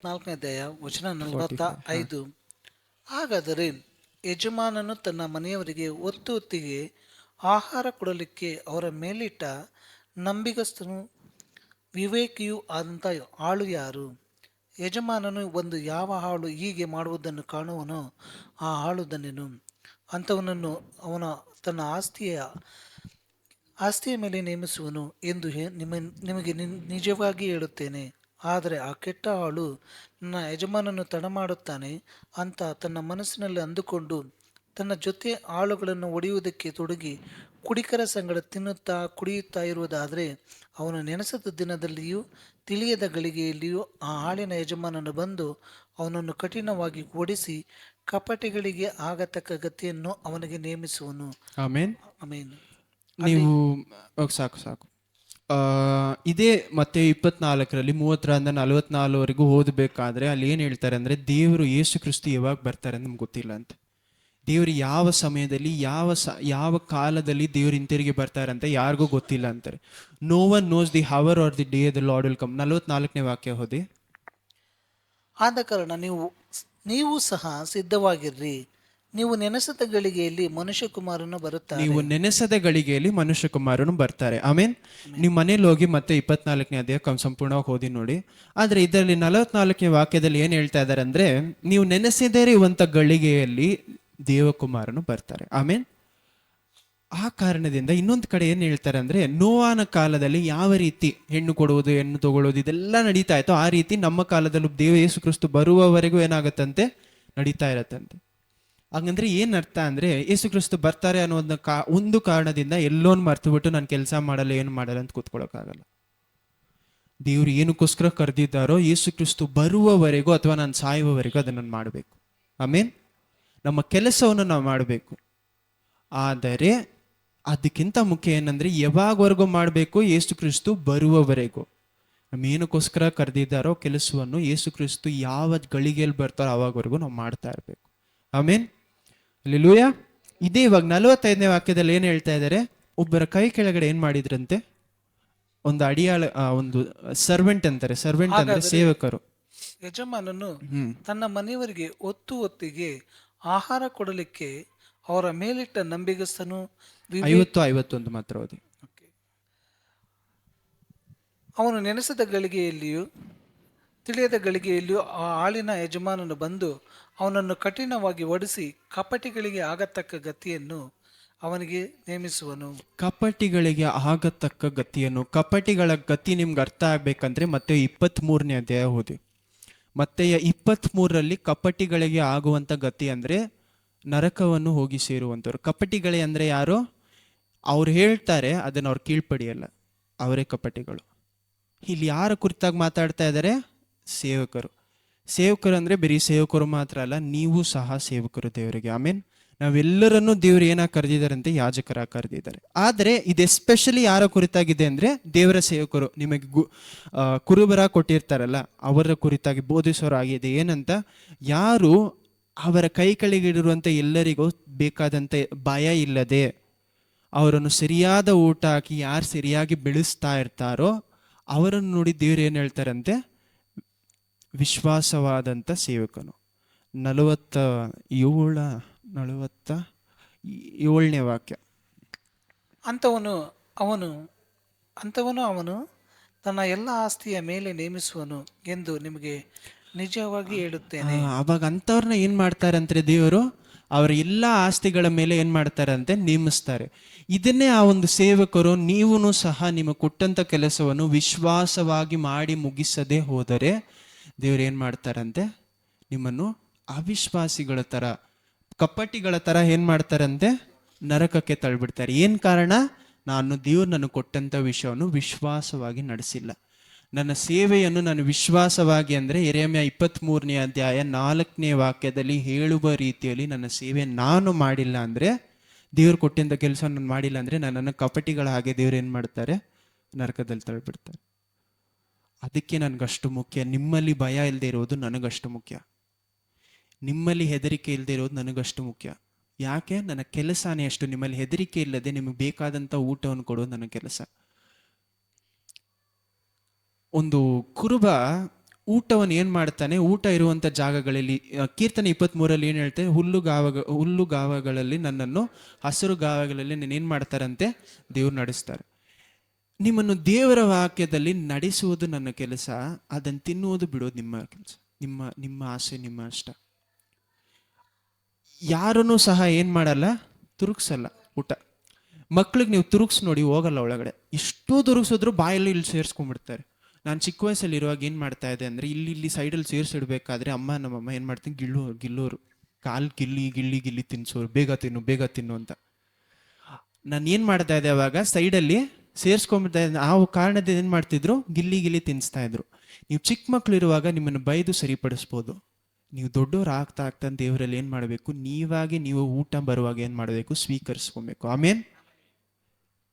4ನೇ ಅಧ್ಯಾಯ ವಚನ 45. 45. ಹಾಗಾದರೆ ಯಜಮಾನನು ತನ್ನ ಮನೆಯವರಿಗೆ ಹೊತ್ತಿಗೆ ಆಹಾರ ಕೊಡಲಿಕ್ಕೆ ಅವರ ಮೇಲಿಟ್ಟ ನಂಬಿಗಸ್ತನು ವಿವೇಕಿಯೂ ಆದಂಥ ಆಳು ಯಾರು? ಯಜಮಾನನು ಒಂದು ಯಾವ ಆಳು ಹೀಗೆ ಮಾಡುವುದನ್ನು ಕಾಣುವನೋ ಆ ಆಳು ಧನ್ಯನು. ಅಂಥವನನ್ನು ಅವನ ತನ್ನ ಆಸ್ತಿಯ ಮೇಲೆ ನೇಮಿಸುವನು ಎಂದು ನಿಮಗೆ ನಿಜವಾಗಿ ಹೇಳುತ್ತೇನೆ. ಆದರೆ ಆ ಕೆಟ್ಟ ಆಳು ನನ್ನ ಯಜಮಾನನು ತಡಮಾಡುತ್ತಾನೆ ಅಂತ ತನ್ನ ಮನಸ್ಸಿನಲ್ಲಿ ಅಂದುಕೊಂಡು ತನ್ನ ಜೊತೆ ಆಳುಗಳನ್ನು ಒಡೆಯುವುದಕ್ಕೆ ತೊಡಗಿ ಕುಡಿಕರ ಸಂಗಡ ತಿನ್ನುತ್ತಾ ಕುಡಿಯುತ್ತಾ ಇರುವುದಾದರೆ, ಅವನು ನೆನೆಸದ ದಿನದಲ್ಲಿಯೂ ತಿಳಿಯದ ಗಳಿಗೆಯಲ್ಲಿಯೂ ಆ ಆಳಿನ ಯಜಮಾನನು ಬಂದು ಅವನನ್ನು ಕಠಿಣವಾಗಿ ಓಡಿಸಿ ಕಪಟಿಗಳಿಗೆ ಆಗತಕ್ಕ ಗತಿಯನ್ನು ಅವನಿಗೆ ನೇಮಿಸುವನು. ಆಮೇನ್. ಆಮೇನ್. ಅಲ್ಲಿ ನೀವು ಸಾಕು ಸಾಕು. ಇದೇ ಮತ್ತೆ 24ರಲ್ಲಿ 30-44ವರೆಗೂ ಓದಬೇಕಾದ್ರೆ ಅಲ್ಲಿ ಏನು ಹೇಳ್ತಾರೆ ಅಂದರೆ, ದೇವರು ಯೇಸು ಕ್ರಿಸ್ತು ಯಾವಾಗ ಬರ್ತಾರೆ ಅಂತ ನಮ್ಗೆ ಗೊತ್ತಿಲ್ಲ ಅಂತ. ದೇವರು ಯಾವ ಸಮಯದಲ್ಲಿ ಯಾವ ಕಾಲದಲ್ಲಿ ದೇವರು ಹಿಂತಿರುಗಿ ಬರ್ತಾರೆ ಅಂತ ಯಾರಿಗೂ ಗೊತ್ತಿಲ್ಲ ಅಂತಾರೆ. No one knows the hour or the day the Lord will come. 44ನೇ ವಾಕ್ಯ ಓದಿ. ಆದ ಕಾರಣ ನೀವು ಸಹ ಸಿದ್ಧವಾಗಿರ್ರಿ, ನೀವು ನೆನೆಸದ ಗಳಿಗೆಯಲ್ಲಿ ಮನುಷ್ಯಕುಮಾರನು ಬರುತ್ತಾನೆ. ನೀವು ನೆನೆಸದ ಗಳಿಗೆಯಲ್ಲಿ ಮನುಷ್ಯಕುಮಾರನು ಬರ್ತಾರೆ. ಆಮೇನ್. ನೀವು ಮನೇಲಿ ಹೋಗಿ ಮತ್ತೆ 24ನೇ ಅಧ್ಯಾಯ ಸಂಪೂರ್ಣವಾಗಿ ಓದಿ ನೋಡಿ. ಆದರೆ ಇದರಲ್ಲಿ 44ನೇ ವಾಕ್ಯದಲ್ಲಿ ಏನು ಹೇಳ್ತಾ ಇದ್ದಾರೆ ಅಂದರೆ, ನೀವು ನೆನೆಸದೇ ಇರುವಂಥ ಗಳಿಗೆಯಲ್ಲಿ ದೇವಕುಮಾರನು ಬರ್ತಾರೆ. ಆಮೇನ್. ಆ ಕಾರಣದಿಂದ ಇನ್ನೊಂದು ಕಡೆ ಏನು ಹೇಳ್ತಾರೆ ಅಂದರೆ, ನೋವಾನ ಕಾಲದಲ್ಲಿ ಯಾವ ರೀತಿ ಹೆಣ್ಣು ಕೊಡುವುದು ಹೆಣ್ಣು ತಗೊಳ್ಳೋದು ಇದೆಲ್ಲ ನಡೀತಾ ಇತ್ತು, ಆ ರೀತಿ ನಮ್ಮ ಕಾಲದಲ್ಲೂ ದೇವ ಯೇಸು ಕ್ರಿಸ್ತು ಬರುವವರೆಗೂ ಏನಾಗುತ್ತಂತೆ, ನಡೀತಾ ಇರತ್ತಂತೆ. ಹಂಗಂದ್ರೆ ಏನು ಅರ್ಥ ಅಂದರೆ, ಯೇಸು ಕ್ರಿಸ್ತು ಬರ್ತಾರೆ ಅನ್ನೋದನ್ನ ಒಂದು ಕಾರಣದಿಂದ ಎಲ್ಲೋನ್ ಮರ್ತು ಬಿಟ್ಟು ನಾನು ಕೆಲಸ ಮಾಡಲ್ಲ ಏನು ಮಾಡಲ್ಲ ಅಂತ ಕೂತ್ಕೊಳ್ಳೋಕ್ಕಾಗಲ್ಲ. ದೇವ್ರು ಏನಕ್ಕೋಸ್ಕರ ಕರೆದಿದ್ದಾರೋ ಯೇಸು ಕ್ರಿಸ್ತು ಬರುವವರೆಗೂ ಅಥವಾ ನಾನು ಸಾಯುವವರೆಗೂ ಅದನ್ನು ಮಾಡಬೇಕು. ಆಮೇನ್. ನಮ್ಮ ಕೆಲಸವನ್ನು ನಾವು ಮಾಡಬೇಕು. ಆದರೆ ಅದಕ್ಕಿಂತ ಮುಖ್ಯ ಏನಂದರೆ, ಯಾವಾಗವರೆಗೂ ಮಾಡಬೇಕು? ಯೇಸು ಕ್ರಿಸ್ತು ಬರುವವರೆಗೂ. ಏನಕ್ಕೋಸ್ಕರ ಕರೆದಿದ್ದಾರೋ ಕೆಲಸವನ್ನು ಯೇಸು ಕ್ರಿಸ್ತು ಯಾವ ಗಳಿಗೆಯಲ್ಲಿ ಬರ್ತಾರೋ ಆವಾಗವರೆಗೂ ನಾವು ಮಾಡ್ತಾ ಇರಬೇಕು. ಆಮೇನ್. ಹಲ್ಲೆಲೂಯಾ. ಇದೇ ಇವಾಗ 45ನೇ ವಾಕ್ಯದಲ್ಲಿ ಏನು ಹೇಳ್ತಾ ಇದ್ದಾರೆ, ಒಬ್ಬರ ಕೈ ಕೆಳಗಡೆ ಏನು ಮಾಡಿದ್ರಂತೆ, ಒಂದು ಅಡಿಯಾಳ, ಒಂದು ಸರ್ವೆಂಟ್ ಅಂತಾರೆ. ಸರ್ವೆಂಟ್ ಅಂದ್ರೆ ಸೇವಕರು. ಯಜಮಾನನು ತನ್ನ ಮನೆಯವರಿಗೆ ಹೊತ್ತಿಗೆ ಆಹಾರ ಕೊಡಲಿಕ್ಕೆ ಅವರ ಮೇಲಿಟ್ಟ ನಂಬಿಗಸ್ತನು 50-51 ಮಾತ್ರ ಓದಿ. ಅವನು ನೆನೆಸದ ಗಳಿಗೆಯಲ್ಲಿಯೂ ತಿಳಿಯದ ಗಳಿಗೆಯಲ್ಲಿಯೂ ಆ ಆಳಿನ ಯಜಮಾನನು ಬಂದು ಅವನನ್ನು ಕಠಿಣವಾಗಿ ಒಡಿಸಿ ಕಪಟಿಗಳಿಗೆ ಆಗತಕ್ಕ ಗತಿಯನ್ನು ಅವನಿಗೆ ನೇಮಿಸುವನು. ಕಪಟಿಗಳಿಗೆ ಆಗತಕ್ಕ ಗತಿಯನ್ನು. ಕಪಟಿಗಳ ಗತಿ ನಿಮ್ಗೆ ಅರ್ಥ ಆಗ್ಬೇಕಂದ್ರೆ ಮತ್ತೆ 23ನೇ ಅಧ್ಯಾಯ ಓದಿ. ಮತ್ತೆ 23ರಲ್ಲಿ ಕಪಟಿಗಳಿಗೆ ಆಗುವಂಥ ಗತಿ ಅಂದರೆ ನರಕವನ್ನು ಹೋಗಿ ಸೇರುವಂಥವ್ರು. ಕಪಟಿಗಳೇ ಅಂದರೆ ಯಾರು? ಅವ್ರು ಹೇಳ್ತಾರೆ ಅದನ್ನು ಅವ್ರು ಕೀಳ್ಪಡಿಯಲ್ಲ, ಅವರೇ ಕಪಟಿಗಳು. ಇಲ್ಲಿ ಯಾರ ಕುರಿತಾಗಿ ಮಾತಾಡ್ತಾ ಇದ್ದಾರೆ? ಸೇವಕರು. ಸೇವಕರು ಅಂದರೆ ಬರೀ ಸೇವಕರು ಮಾತ್ರ ಅಲ್ಲ, ನೀವು ಸಹ ಸೇವಕರು ದೇವರಿಗೆ. ಆಮೇನ್. ನಾವೆಲ್ಲರನ್ನೂ ದೇವರು ಏನಾಗಿ ಕರೆದಿದ್ದಾರಂತೆ? ಯಾಜಕರಾಗಿ ಕರೆದಿದ್ದಾರೆ. ಆದರೆ ಇದು ಎಸ್ಪೆಷಲಿ ಯಾರ ಕುರಿತಾಗಿದೆ ಅಂದರೆ, ದೇವರ ಸೇವಕರು. ನಿಮಗೆ ಕುರುಬರ ಕೊಟ್ಟಿರ್ತಾರಲ್ಲ, ಅವರ ಕುರಿತಾಗಿ ಬೋಧಿಸೋರಾಗಿದೆ. ಏನಂತ, ಯಾರು ಅವರ ಕೈ ಕೆಳಗಿಡಿರುವಂಥ ಎಲ್ಲರಿಗೂ ಬೇಕಾದಂಥ ಭಯ ಇಲ್ಲದೆ ಅವರನ್ನು ಸರಿಯಾದ ಊಟ ಹಾಕಿ ಯಾರು ಸರಿಯಾಗಿ ಬೆಳೆಸ್ತಾ ಇರ್ತಾರೋ ಅವರನ್ನು ನೋಡಿ ದೇವರು ಏನು ಹೇಳ್ತಾರಂತೆ? ವಿಶ್ವಾಸವಾದಂಥ ಸೇವಕನು. 47ನೇ ವಾಕ್ಯ. ಅಂಥವನು ಅವನು ತನ್ನ ಎಲ್ಲ ಆಸ್ತಿಯ ಮೇಲೆ ನೇಮಿಸುವನು ಎಂದು ನಿಮಗೆ ನಿಜವಾಗಿ ಹೇಳುತ್ತೇನೆ. ಅವಾಗ ಅಂಥವ್ರನ್ನ ಏನು ಮಾಡ್ತಾರಂದ್ರೆ ದೇವರು ಅವರ ಎಲ್ಲ ಆಸ್ತಿಗಳ ಮೇಲೆ ಏನು ಮಾಡ್ತಾರಂತೆ? ನೇಮಿಸ್ತಾರೆ. ಇದನ್ನೇ ಆ ಒಂದು ಸೇವಕರು, ನೀವು ಸಹ ನಿಮ್ಮ ಕೊಟ್ಟಂಥ ಕೆಲಸವನ್ನು ವಿಶ್ವಾಸವಾಗಿ ಮಾಡಿ ಮುಗಿಸದೆ ಹೋದರೆ ದೇವ್ರು ಏನು ಮಾಡ್ತಾರಂತೆ? ನಿಮ್ಮನ್ನು ಅವಿಶ್ವಾಸಿಗಳ ಥರ, ಕಪಟಿಗಳ ಥರ ಏನು ಮಾಡ್ತಾರಂತೆ? ನರಕಕ್ಕೆ ತಳ್ಳಿಬಿಡ್ತಾರೆ. ಏನು ಕಾರಣ? ದೇವ್ರು ನನಗೆ ಕೊಟ್ಟಂಥ ವಿಷಯವನ್ನು ವಿಶ್ವಾಸವಾಗಿ ನಡೆಸಿಲ್ಲ. ನನ್ನ ಸೇವೆಯನ್ನು ನಾನು ವಿಶ್ವಾಸವಾಗಿ ಅಂದರೆ ಯೆರೆಮೀಯ 23ನೇ ಅಧ್ಯಾಯ 4ನೇ ವಾಕ್ಯದಲ್ಲಿ ಹೇಳುವ ರೀತಿಯಲ್ಲಿ ನನ್ನ ಸೇವೆ ನಾನು ಮಾಡಿಲ್ಲ ಅಂದರೆ, ದೇವ್ರು ಕೊಟ್ಟಿದ್ದ ಕೆಲಸ ನಾನು ಮಾಡಿಲ್ಲ ಅಂದರೆ ನನ್ನನ್ನು ಕಪಟಿಗಳ ಹಾಗೆ ದೇವ್ರು ಏನು ಮಾಡ್ತಾರೆ? ನರಕದಲ್ಲಿ ತಳ್ಳಿಬಿಡ್ತಾರೆ. ಅದಕ್ಕೆ ನನಗಷ್ಟು ಮುಖ್ಯ. ನಿಮ್ಮಲ್ಲಿ ಭಯ ಇಲ್ಲದೆ ಇರೋದು ನನಗಷ್ಟು ಮುಖ್ಯ. ನಿಮ್ಮಲ್ಲಿ ಹೆದರಿಕೆ ಇಲ್ಲದೆ ಇರೋದು ನನಗಷ್ಟು ಮುಖ್ಯ. ಯಾಕೆ? ನನ್ನ ಕೆಲಸನೇ ಅಷ್ಟು. ನಿಮ್ಮಲ್ಲಿ ಹೆದರಿಕೆ ಇಲ್ಲದೆ ನಿಮಗೆ ಬೇಕಾದಂಥ ಊಟವನ್ನು ಕೊಡೋದು ನನ್ನ ಕೆಲಸ. ಒಂದು ಕುರುಬ ಊಟವನ್ನು ಏನ್ ಮಾಡ್ತಾನೆ, ಊಟ ಇರುವಂತ ಜಾಗಗಳಲ್ಲಿ ಕೀರ್ತನೆ 23 ಏನ್ ಹೇಳ್ತಾರೆ, ಹುಲ್ಲು ಗಾವಗಳಲ್ಲಿ ನನ್ನನ್ನು, ಹಸಿರು ಗಾವಗಳಲ್ಲಿ ಏನ್ ಮಾಡ್ತಾರಂತೆ, ದೇವ್ರು ನಡೆಸ್ತಾರೆ. ನಿಮ್ಮನ್ನು ದೇವರ ವಾಕ್ಯದಲ್ಲಿ ನಡೆಸುವುದು ನನ್ನ ಕೆಲಸ, ಅದನ್ನು ತಿನ್ನುವುದು ಬಿಡೋದು ನಿಮ್ಮ ಕೆಲಸ, ನಿಮ್ಮ ಆಸೆ, ನಿಮ್ಮ ಇಷ್ಟ. ಯಾರನ್ನೂ ಸಹ ಏನ್ ಮಾಡಲ್ಲ, ತುರುಕ್ಸಲ್ಲ ಊಟ. ಮಕ್ಳಿಗೆ ನೀವು ತುರುಕ್ಸ್ ನೋಡಿ, ಹೋಗಲ್ಲ ಒಳಗಡೆ. ಇಷ್ಟು ತುರುಕ್ಸಿದ್ರು ಬಾಯಲ್ಲಿ ಇಲ್ಲಿ ಸೇರಿಸ್ಕೊಂಡ್ಬಿಡ್ತಾರೆ. ನಾನು ಚಿಕ್ಕ ವಯಸ್ಸಲ್ಲಿ ಇರುವಾಗ ಏನು ಮಾಡ್ತಾ ಇದ್ದೆ ಅಂದರೆ, ಇಲ್ಲಿ ಸೈಡಲ್ಲಿ ಸೇರಿಸಿಡ್ಬೇಕಾದ್ರೆ ನಮ್ಮಮ್ಮ ಏನು ಮಾಡ್ತೀನಿ, ಗಿಲ್ಲೋರು ಕಾಲು ಗಿಲ್ಲಿ ತಿನ್ಸೋರು, ಬೇಗ ತಿನ್ನು ಅಂತ. ನಾನು ಏನು ಮಾಡ್ತಾ ಇದ್ದೆ ಅವಾಗ, ಸೈಡಲ್ಲಿ ಸೇರಿಸ್ಕೊಂಡ್ಬಿಡ್ತಾ ಇದ್ದೆ. ಆ ಕಾರಣದಿಂದ ಏನು ಮಾಡ್ತಿದ್ರು, ಗಿಲ್ಲಿ ತಿನ್ನಿಸ್ತಾ ಇದ್ರು. ನೀವು ಚಿಕ್ಕ ಮಕ್ಳು ಇರುವಾಗ ನಿಮ್ಮನ್ನು ಬೈದು ಸರಿಪಡಿಸ್ಬೋದು. ನೀವು ದೊಡ್ಡವ್ರು ಆಗ್ತಾ ದೇವರಲ್ಲಿ ಏನು ಮಾಡಬೇಕು, ನೀವು ಊಟ ಬರುವಾಗ ಏನು ಮಾಡಬೇಕು, ಸ್ವೀಕರಿಸ್ಕೊಬೇಕು. ಆಮೇನ್.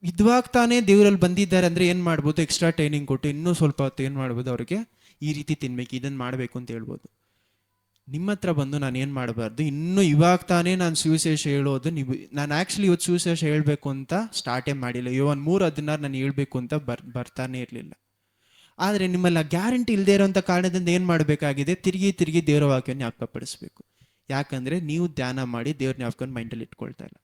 ಇದ್ವಾಗ ತಾನೇ ದೇವರಲ್ಲಿ ಬಂದಿದ್ದಾರೆ ಅಂದರೆ ಏನು ಮಾಡ್ಬೋದು, ಎಕ್ಸ್ಟ್ರಾ ಟ್ರೈನಿಂಗ್ ಕೊಟ್ಟು ಇನ್ನೂ ಸ್ವಲ್ಪ ಹೊತ್ತು ಏನು ಮಾಡ್ಬೋದು, ಅವ್ರಿಗೆ ಈ ರೀತಿ ತಿನ್ಬೇಕು, ಇದನ್ನು ಮಾಡಬೇಕು ಅಂತ ಹೇಳ್ಬೋದು. ನಿಮ್ಮ ಹತ್ರ ಬಂದು ನಾನು ಏನು ಮಾಡಬಾರ್ದು, ಇನ್ನೂ ಇವಾಗ ತಾನೇ ನಾನು ಸುವಿಶೇಷ ಹೇಳೋದು. ನಾನು ಆ್ಯಕ್ಚುಲಿ ಇವತ್ತು ಸುವಿಶೇಷ ಹೇಳಬೇಕು ಅಂತ ಸ್ಟಾರ್ಟೇ ಮಾಡಿಲ್ಲ. ಯೋಹಾನ 3:16 ನಾನು ಹೇಳಬೇಕು ಅಂತ ಬರ್ತಾನೆ ಇರಲಿಲ್ಲ. ಆದರೆ ನಿಮ್ಮಲ್ಲಿ ಆ ಗ್ಯಾರಂಟಿ ಇಲ್ಲದೆ ಇರೋಂಥ ಕಾರಣದಿಂದ ಏನು ಮಾಡಬೇಕಾಗಿದೆ, ತಿರುಗಿ ದೇವರ ವಾಕ್ಯವನ್ನು ಜ್ಞಾಪಕಪಡಿಸ್ಬೇಕು. ಯಾಕಂದರೆ ನೀವು ಧ್ಯಾನ ಮಾಡಿ ದೇವ್ರ ಜ್ಞಾಪಕವನ್ನು ಮೈಂಡಲ್ಲಿ ಇಟ್ಕೊಳ್ತಾ ಇಲ್ಲ.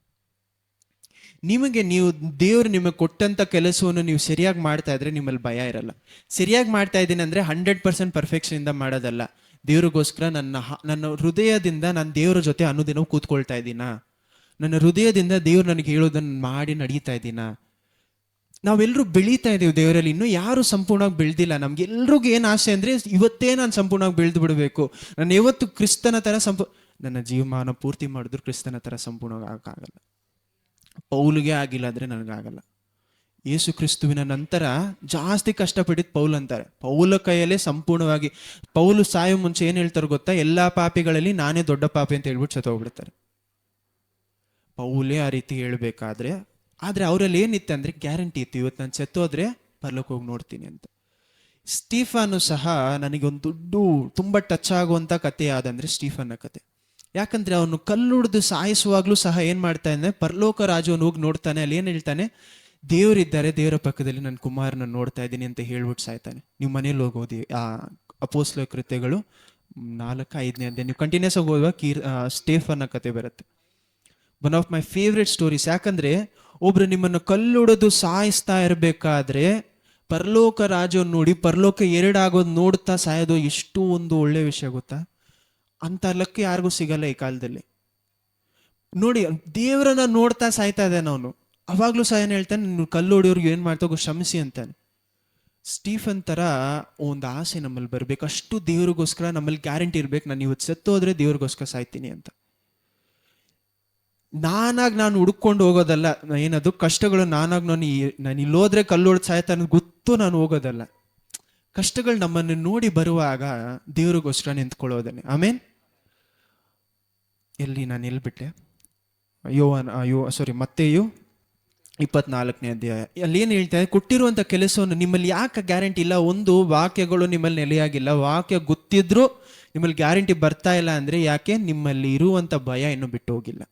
ದೇವರು ನಿಮಗೆ ಕೊಟ್ಟಂಥ ಕೆಲಸವನ್ನು ನೀವು ಸರಿಯಾಗಿ ಮಾಡ್ತಾ ಇದ್ರೆ ನಿಮ್ಮಲ್ಲಿ ಭಯ ಇರಲ್ಲ. ಸರಿಯಾಗಿ ಮಾಡ್ತಾ ಇದ್ದೀನಿ ಅಂದರೆ 100% ಪರ್ಫೆಕ್ಷನಿಂದ ಮಾಡೋದಲ್ಲ. ದೇವ್ರಿಗೋಸ್ಕರ ನನ್ನ ಹೃದಯದಿಂದ ನಾನು ದೇವರ ಜೊತೆ ಅನುದಿನ ಕೂತ್ಕೊಳ್ತಾ ಇದ್ದೀನಾ, ನನ್ನ ಹೃದಯದಿಂದ ದೇವ್ರು ನನಗೆ ಹೇಳೋದನ್ನು ಮಾಡಿ ನಡೀತಾ ಇದ್ದೀನಾ. ನಾವೆಲ್ಲರೂ ಬೆಳೀತಾ ಇದ್ದೀವಿ ದೇವರಲ್ಲಿ, ಇನ್ನೂ ಯಾರು ಸಂಪೂರ್ಣವಾಗಿ ಬೆಳೆದಿಲ್ಲ. ನಮ್ಗೆಲ್ರಿಗೂ ಏನು ಆಸೆ ಅಂದರೆ, ಇವತ್ತೇ ನಾನು ಸಂಪೂರ್ಣವಾಗಿ ಬೆಳೆದು ಬಿಡಬೇಕು, ನಾನು ಯಾವತ್ತು ಕ್ರಿಸ್ತನ ಥರ ನನ್ನ ಜೀವಮಾನ ಪೂರ್ತಿ ಮಾಡಿದ್ರು ಕ್ರಿಸ್ತನ ಥರ ಸಂಪೂರ್ಣವಾಗಿ ಆಗೋಕ್ಕಾಗಲ್ಲ. ಪೌಲಿಗೆ ಆಗಿಲ್ಲ ಅಂದರೆ ನನಗಾಗಲ್ಲ. ಯೇಸು ಕ್ರಿಸ್ತುವಿನ ನಂತರ ಜಾಸ್ತಿ ಕಷ್ಟಪಟ್ಟಿದ್ದು ಪೌಲ್ ಅಂತಾರೆ. ಪೌಲ ಕೈಯಲ್ಲೇ ಸಂಪೂರ್ಣವಾಗಿ, ಪೌಲು ಸಾಯೋ ಮುಂಚೆ ಏನು ಹೇಳ್ತಾರೆ ಗೊತ್ತಾ, ಎಲ್ಲ ಪಾಪಿಗಳಲ್ಲಿ ನಾನೇ ದೊಡ್ಡ ಪಾಪಿ ಅಂತ ಹೇಳ್ಬಿಟ್ಟು ಸತ್ತೋಗ್ಬಿಡ್ತಾರೆ. ಪೌಲೇ ಆ ರೀತಿ ಹೇಳ್ಬೇಕಾದ್ರೆ, ಆದರೆ ಅವರಲ್ಲಿ ಏನಿತ್ತು ಅಂದರೆ ಗ್ಯಾರಂಟಿ ಇತ್ತು, ಇವತ್ತು ನಾನು ಸತ್ತೋದ್ರೆ ಪರಲೋಕಕ್ಕೆ ಹೋಗಿ ನೋಡ್ತೀನಿ ಅಂತ. ಸ್ಟೀಫನು ಸಹ ನನಗೊಂದು ತುಂಬ ಟಚ್ ಆಗುವಂಥ ಕಥೆ ಯಾವ್ದಂದ್ರೆ ಸ್ಟೀಫನ್ನ ಕತೆ. ಯಾಕಂದ್ರೆ ಅವನು ಕಲ್ಲುಡ್ದು ಸಾಯಿಸುವಾಗ್ಲೂ ಸಹ ಏನು ಮಾಡ್ತಾ ಇದ್ದಾನೆ, ಪರಲೋಕ ರಾಜವನ್ನು ಹೋಗಿ ನೋಡ್ತಾನೆ. ಅಲ್ಲಿ ಏನು ಹೇಳ್ತಾನೆ, ದೇವರಿದ್ದಾರೆ, ದೇವರ ಪಕ್ಕದಲ್ಲಿ ನನ್ನ ಕುಮಾರನ ನೋಡ್ತಾ ಇದ್ದೀನಿ ಅಂತ ಹೇಳ್ಬಿಟ್ಟು ಸಾಯ್ತಾನೆ. ನೀವು ಮನೇಲಿ ಹೋಗೋದಿ ಆ ಅಪೊಸ್ತಲ ಕೃತ್ಯಗಳು 4-5ನೇ ಅಧ್ಯಾಯ ನೀವು ಕಂಟಿನ್ಯೂಸ್ ಆಗಿ ಓದುವಾಗ ಸ್ಟೀಫನ್ನ ಕತೆ ಬರುತ್ತೆ. One of my favourite stories. ಯಾಕಂದ್ರೆ ಒಬ್ರು ನಿಮ್ಮನ್ನು ಕಲ್ಲುಡೋದು ಸಾಯಿಸ್ತಾ ಇರಬೇಕಾದ್ರೆ ಪರಲೋಕ ರಾಜವನ್ನು ನೋಡಿ, ಪರಲೋಕ 2 ಆಗೋದು ನೋಡ್ತಾ ಸಾಯೋದು ಎಷ್ಟು ಒಂದು ಒಳ್ಳೆ ವಿಷಯ ಗೊತ್ತಾ. ಅಂತ ಲಕ್ಕ ಯಾರಿಗೂ ಸಿಗಲ್ಲ ಈ ಕಾಲದಲ್ಲಿ. ನೋಡಿ, ದೇವರನ್ನ ನೋಡ್ತಾ ಸಾಯ್ತಾ ಇದ್ದಾನೆ ಅವನು. ಅವಾಗ್ಲೂ ಸಹ ಏನು ಹೇಳ್ತಾನೆ, ನೀನು ಕಲ್ಲು ಹೊಡಿಯೋರ್ಗೆ ಏನು ಮಾಡ್ತಾಗೋ ಶ್ರಮಿಸಿ ಅಂತಾನೆ. ಸ್ಟೀಫನ್ ಥರ ಒಂದು ಆಸೆ ನಮ್ಮಲ್ಲಿ ಬರಬೇಕು. ಅಷ್ಟು ದೇವ್ರಿಗೋಸ್ಕರ ನಮ್ಮಲ್ಲಿ ಗ್ಯಾರಂಟಿ ಇರ್ಬೇಕು, ನಾನು ಇವತ್ತು ಸತ್ತೋದ್ರೆ ದೇವ್ರಿಗೋಸ್ಕರ ಸಾಯ್ತೀನಿ ಅಂತ. ನಾನು ಹುಡುಕೊಂಡು ಹೋಗೋದಲ್ಲ, ಏನದು ಕಷ್ಟಗಳು ನಾನು ಇಲ್ಲೋದ್ರೆ ಕಲ್ಲು ಹೊಡೆದು ಸಾಯ್ತಾನೆ ಗೊತ್ತು ನಾನು ಹೋಗೋದಲ್ಲ. ಕಷ್ಟಗಳು ನಮ್ಮನ್ನು ನೋಡಿ ಬರುವಾಗ ದೇವ್ರಿಗೋಸ್ಕರ ನಿಂತ್ಕೊಳ್ಳೋದನ್ನೇ. ಆಮೇನ್. ನಾನು ಎಲ್ಲಿಬಿಟ್ಟೆ, ಮತ್ತೆಯು 24ನೇ ಅಧ್ಯಾಯ. ಅಲ್ಲಿ ಏನು ಹೇಳ್ತಾರೆ, ಕೊಟ್ಟಿರುವಂಥ ಕೆಲಸವನ್ನು ನಿಮ್ಮಲ್ಲಿ ಯಾಕೆ ಗ್ಯಾರಂಟಿ ಇಲ್ಲ, ಒಂದು ವಾಕ್ಯಗಳು ನಿಮ್ಮಲ್ಲಿ ನೆಲೆಯಾಗಿಲ್ಲ. ವಾಕ್ಯ ಗೊತ್ತಿದ್ರು ನಿಮ್ಮಲ್ಲಿ ಗ್ಯಾರಂಟಿ ಬರ್ತಾ ಇಲ್ಲ ಅಂದರೆ ಯಾಕೆ, ನಿಮ್ಮಲ್ಲಿ ಇರುವಂಥ ಭಯ ಇನ್ನೂ ಬಿಟ್ಟು ಹೋಗಿಲ್ಲ.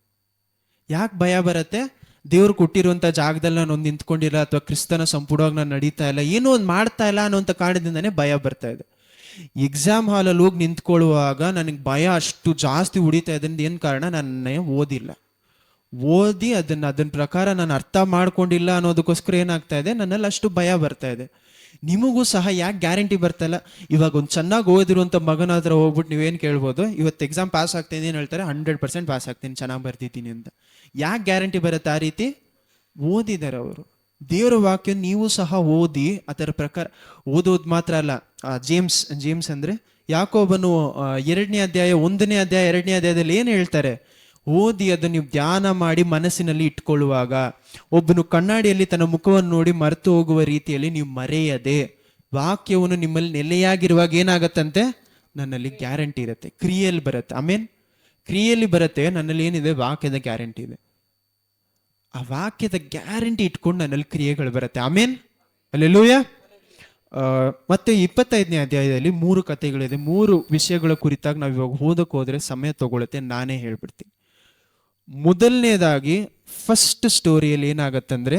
ಯಾಕೆ ಭಯ ಬರುತ್ತೆ, ದೇವ್ರು ಕೊಟ್ಟಿರುವಂಥ ಜಾಗದಲ್ಲಿ ನಾನು ಒಂದು ನಿಂತ್ಕೊಂಡಿಲ್ಲ, ಅಥವಾ ಕ್ರಿಸ್ತನ ಸಂಪೂರ್ಣವಾಗಿ ನಾನು ನಡೀತಾ ಇಲ್ಲ, ಏನೋ ಒಂದು ಮಾಡ್ತಾ ಇಲ್ಲ ಅನ್ನೋಂಥ ಕಾರಣದಿಂದನೇ ಭಯ ಬರ್ತಾ ಇದೆ. ಎಕ್ಸಾಮ್ ಹಾಲಲ್ಲಿ ಹೋಗಿ ನಿಂತ್ಕೊಳ್ಳುವಾಗ ನನಗೆ ಭಯ ಅಷ್ಟು ಜಾಸ್ತಿ ಉಡಿತಾ ಇದೆ. ಏನು ಕಾರಣ, ನಾನೇ ಓದಿ ಅದನ್ನ ಪ್ರಕಾರ ನಾನು ಅರ್ಥ ಮಾಡ್ಕೊಂಡಿಲ್ಲ ಅನ್ನೋದಕ್ಕೋಸ್ಕರ ಏನಾಗ್ತಾ ಇದೆ, ನನ್ನಲ್ಲಿ ಅಷ್ಟು ಭಯ ಬರ್ತಾ ಇದೆ. ನಿಮಗೂ ಸಹ ಯಾಕೆ ಗ್ಯಾರಂಟಿ ಬರ್ತಾ ಇಲ್ಲ. ಇವಾಗ ಒಂದು ಚೆನ್ನಾಗಿ ಓದಿರುವಂಥ ಮಗನ ಹತ್ರ ಹೋಗ್ಬಿಟ್ಟು ನೀವೇನು ಕೇಳ್ಬೋದು, ಇವತ್ತು ಎಕ್ಸಾಮ್ ಪಾಸ್ ಆಗ್ತೀನಿ ಏನು ಹೇಳ್ತಾರೆ, 100% ಪಾಸ್ ಆಗ್ತೀನಿ, ಚೆನ್ನಾಗಿ ಬರ್ತಿದ್ದೀನಿ ಅಂತ. ಯಾಕೆ ಗ್ಯಾರಂಟಿ ಬರುತ್ತೆ ಆ ರೀತಿ, ಓದಿದ್ದಾರೆ ಅವರು. ದೇವರ ವಾಕ್ಯ ನೀವು ಸಹ ಓದಿ ಅದರ ಪ್ರಕಾರ ಓದೋದು ಮಾತ್ರ ಅಲ್ಲ. ಜೇಮ್ಸ್ ಅಂದರೆ ಯಾಕೋಬನು 2ನೇ ಅಧ್ಯಾಯ 1ನೇ ಅಧ್ಯಾಯ 2ನೇ ಅಧ್ಯಾಯದಲ್ಲಿ ಏನು ಹೇಳ್ತಾರೆ, ಓದಿ ಅದನ್ನು ನೀವು ಧ್ಯಾನ ಮಾಡಿ ಮನಸ್ಸಿನಲ್ಲಿ ಇಟ್ಕೊಳ್ಳುವಾಗ, ಒಬ್ಬನು ಕಣ್ಣಾಡಿಯಲ್ಲಿ ತನ್ನ ಮುಖವನ್ನು ನೋಡಿ ಮರೆತು ಹೋಗುವ ರೀತಿಯಲ್ಲಿ ನೀವು ಮರೆಯದೆ ವಾಕ್ಯವನ್ನು ನಿಮ್ಮಲ್ಲಿ ನೆಲೆಯಾಗಿರುವಾಗ ಏನಾಗತ್ತಂತೆ, ನನ್ನಲ್ಲಿ ಗ್ಯಾರಂಟಿ ಇರುತ್ತೆ. ಕ್ರಿಯೆಯಲ್ಲಿ ಬರುತ್ತೆ. ಆಮೇನ್. ಕ್ರಿಯೆಯಲ್ಲಿ ಬರುತ್ತೆ, ನನ್ನಲ್ಲಿ ಏನಿದೆ, ವಾಕ್ಯದ ಗ್ಯಾರಂಟಿ ಇದೆ. ಆ ವಾಕ್ಯದ ಗ್ಯಾರಂಟಿ ಇಟ್ಕೊಂಡು ನನ್ನಲ್ಲಿ ಕ್ರಿಯೆಗಳು ಬರುತ್ತೆ. ಆಮೇನ್. ಹಲ್ಲೆಲೂಯಾ. ಮತ್ತೆ 25ನೇ ಅಧ್ಯಾಯದಲ್ಲಿ 3 ಕಥೆಗಳಿದೆ. 3 ವಿಷಯಗಳ ಕುರಿತಾಗಿ ನಾವು ಇವಾಗ ಓದಕ್ಕೆ ಹೋದ್ರೆ ಸಮಯ ತಗೊಳುತ್ತೆ, ನಾನೇ ಹೇಳ್ಬಿಡ್ತೀನಿ. ಮೊದಲನೇದಾಗಿ ಫಸ್ಟ್ ಸ್ಟೋರಿಯಲ್ಲಿ ಏನಾಗತ್ತಂದ್ರೆ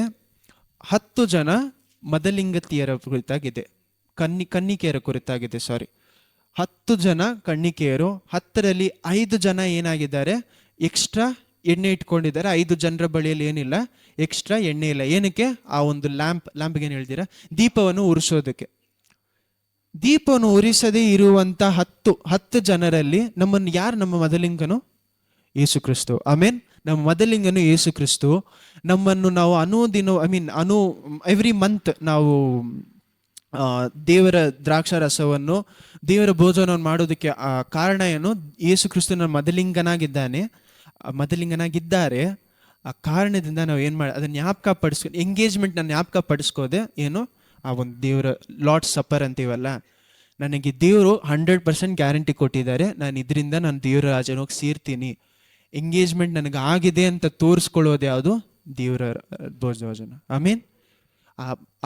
10 ಜನ ಮದಲಿಂಗತಿಯರ ಕುರಿತಾಗಿದೆ, ಕನ್ನಿಕೆಯರ ಕುರಿತಾಗಿದೆ. 10 ಜನ ಕನ್ನಿಕೆಯರು, 10ರಲ್ಲಿ 5 ಜನ ಏನಾಗಿದ್ದಾರೆ, ಎಕ್ಸ್ಟ್ರಾ ಎಣ್ಣೆ ಇಟ್ಕೊಂಡಿದ್ದಾರೆ. 5 ಜನರ ಬಳಿಯಲ್ಲಿ ಏನಿಲ್ಲ, ಎಕ್ಸ್ಟ್ರಾ ಎಣ್ಣೆ ಇಲ್ಲ. ಏನಕ್ಕೆ? ಆ ಒಂದು ಲ್ಯಾಂಪ್ಗೆ ಏನು ಹೇಳ್ತೀರಾ, ದೀಪವನ್ನು ಉರಿಸೋದಕ್ಕೆ. ದೀಪವನ್ನು ಉರಿಸದೇ ಇರುವಂತ 10 ಜನರಲ್ಲಿ ಯಾರು ನಮ್ಮ ಮೊದಲಿಂಗನು? ಯೇಸು ಕ್ರಿಸ್ತು. ಆಮೇನ್. ನಮ್ಮ ಮೊದಲಿಂಗನು ಯೇಸು ಕ್ರಿಸ್ತು. ನಮ್ಮನ್ನು ನಾವು ಎವ್ರಿ ಮಂತ್ ನಾವು ದೇವರ ದ್ರಾಕ್ಷಾರಸವನ್ನು, ದೇವರ ಭೋಜನವನ್ನು ಮಾಡೋದಕ್ಕೆ ಕಾರಣ ಏನು? ಯೇಸು ಕ್ರಿಸ್ತು ನನ್ನ ಮೊದಲಿಂಗನಾಗಿದ್ದಾರೆ. ಆ ಕಾರಣದಿಂದ ನಾವು ಏನು ಅದನ್ನ ಜ್ಞಾಪಕ ಪಡಿಸ್ಕೊಂಡು, ಎಂಗೇಜ್ಮೆಂಟ್ನ ಜ್ಞಾಪಕ ಪಡಿಸ್ಕೋದೆ ಏನು, ಆ ಒಂದು ದೇವರ ಲಾರ್ಡ್ ಸಪ್ಪರ್ ಅಂತೀವಲ್ಲ, ನನಗೆ ದೇವರು 100% ಗ್ಯಾರಂಟಿ ಕೊಟ್ಟಿದ್ದಾರೆ, ನಾನು ಇದರಿಂದ ನಾನು ದೇವರ ರಾಜ್ಯಕ್ಕೆ ಸೇರ್ತೀನಿ. ಎಂಗೇಜ್ಮೆಂಟ್ ನನಗೆ ಆಗಿದೆ ಅಂತ ತೋರಿಸ್ಕೊಳ್ಳೋದು ಯಾವುದು? ದೇವರ ಭೋಜನ. ಆಮೇನ್.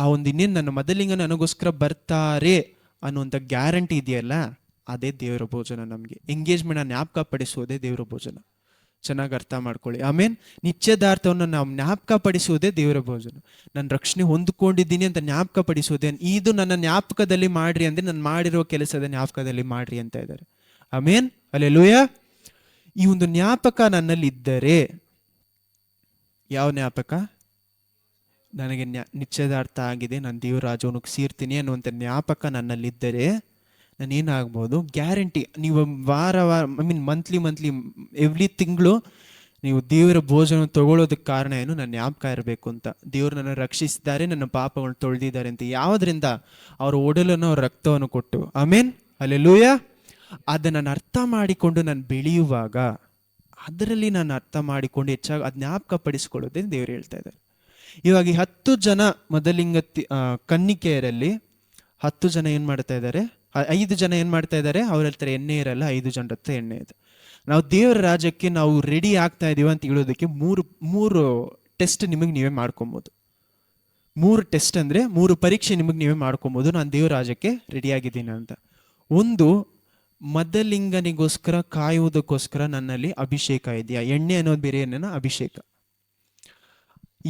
ಆ ಒಂದು ಇನ್ನೇನು ನನ್ನ ಮೊದಲಿಂಗ ನನಗೋಸ್ಕರ ಬರ್ತಾರೆ ಅನ್ನುವಂಥ ಗ್ಯಾರಂಟಿ ಇದೆಯಲ್ಲ, ಅದೇ ದೇವರ ಭೋಜನ. ನಮಗೆ ಎಂಗೇಜ್ಮೆಂಟ್ ಜ್ಞಾಪಕ ಪಡಿಸೋದೇ ದೇವರ ಭೋಜನ. ಚೆನ್ನಾಗಿ ಅರ್ಥ ಮಾಡ್ಕೊಳ್ಳಿ. ಆಮೇನ್. ನಿಶ್ಚಯದಾರ್ಥವನ್ನು ನಾವು ಜ್ಞಾಪಕ ಪಡಿಸುವುದೇ ದೇವರ ಭೋಜನ. ನಾನು ರಕ್ಷಣೆ ಹೊಂದ್ಕೊಂಡಿದ್ದೀನಿ ಅಂತ ಜ್ಞಾಪಕ ಪಡಿಸೋದೇ, ಇದು ನನ್ನ ಜ್ಞಾಪಕದಲ್ಲಿ ಮಾಡ್ರಿ ಅಂದರೆ ನಾನು ಮಾಡಿರೋ ಕೆಲಸದ ಜ್ಞಾಪಕದಲ್ಲಿ ಮಾಡ್ರಿ ಅಂತ ಇದ್ದಾರೆ. ಆಮೇನ್. ಹಲ್ಲೆಲೂಯಾ. ಈ ಒಂದು ಜ್ಞಾಪಕ ನನ್ನಲ್ಲಿ ಇದ್ದರೆ, ಯಾವ ಜ್ಞಾಪಕ? ನನಗೆ ನಿಶ್ಚಯದಾರ್ಥ ಆಗಿದೆ, ನಾನು ದೇವರ ರಾಜ್ಯವನ್ನು ಸೇರ್ತೀನಿ ಅನ್ನುವಂಥ ಜ್ಞಾಪಕ ನನ್ನಲ್ಲಿದ್ದರೆ ನಾನೇನಾಗ್ಬೋದು? ಗ್ಯಾರಂಟಿ. ನೀವು ವಾರ ಮಂತ್ಲಿ ಎವ್ರಿ ತಿಂಗಳು ನೀವು ದೇವರ ಭೋಜನ ತಗೊಳ್ಳೋದಕ್ಕೆ ಕಾರಣ ಏನು? ನನ್ನ ಜ್ಞಾಪಕ ಇರಬೇಕು ಅಂತ. ದೇವರು ನನ್ನ ರಕ್ಷಿಸಿದ್ದಾರೆ, ನನ್ನ ಪಾಪಗಳನ್ನು ತೊಳೆದಿದ್ದಾರೆ ಅಂತ. ಯಾವುದರಿಂದ? ಅವರ ಒಡಲನ್ನು, ಅವ್ರ ರಕ್ತವನ್ನು ಕೊಟ್ಟು. ಆಮೇನ್. ಹಲ್ಲೆಲೂಯಾ. ಅದನ್ನು ನಾನು ಅರ್ಥ ಮಾಡಿಕೊಂಡು ನಾನು ಬೆಳೆಯುವಾಗ, ಅದರಲ್ಲಿ ನಾನು ಅರ್ಥ ಮಾಡಿಕೊಂಡು ಹೆಚ್ಚಾಗಿ ಅದು ಜ್ಞಾಪಕ ಪಡಿಸ್ಕೊಳ್ಳೋದೇ ದೇವರು ಹೇಳ್ತಾ ಇದ್ದಾರೆ. ಇವಾಗ ಈ 10 ಜನ ಮೊದಲಿಂಗ ಕನ್ನಿಕೆಯರಲ್ಲಿ 10 ಜನ ಏನು ಮಾಡ್ತಾ ಇದ್ದಾರೆ? 5 ಜನ ಏನು ಮಾಡ್ತಾ ಇದ್ದಾರೆ? ಅವ್ರ ಹತ್ರ ಎಣ್ಣೆ ಇರಲ್ಲ, 5 ಜನರ ಹತ್ರ ಎಣ್ಣೆ ಇದೆ. ನಾವು ದೇವರ ರಾಜ್ಯಕ್ಕೆ ನಾವು ರೆಡಿ ಆಗ್ತಾ ಇದೀವಿ ಅಂತ ಹೇಳೋದಕ್ಕೆ ಮೂರು ಟೆಸ್ಟ್ ನಿಮಗೆ ನೀವೇ ಮಾಡ್ಕೊಬೋದು. 3 ಟೆಸ್ಟ್ ಅಂದರೆ 3 ಪರೀಕ್ಷೆ ನಿಮಗೆ ನೀವೇ ಮಾಡ್ಕೊಬೋದು, ನಾನು ದೇವರ ರಾಜ್ಯಕ್ಕೆ ರೆಡಿ ಆಗಿದ್ದೀನಿ ಅಂತ. ಒಂದು, ಮೊದಲಿಂಗನಿಗೋಸ್ಕರ ಕಾಯುವುದಕ್ಕೋಸ್ಕರ ನನ್ನಲ್ಲಿ ಅಭಿಷೇಕ ಇದೆಯಾ? ಎಣ್ಣೆ ಅನ್ನೋದು ಬೇರೆ, ಏನೇನ ಅಭಿಷೇಕ.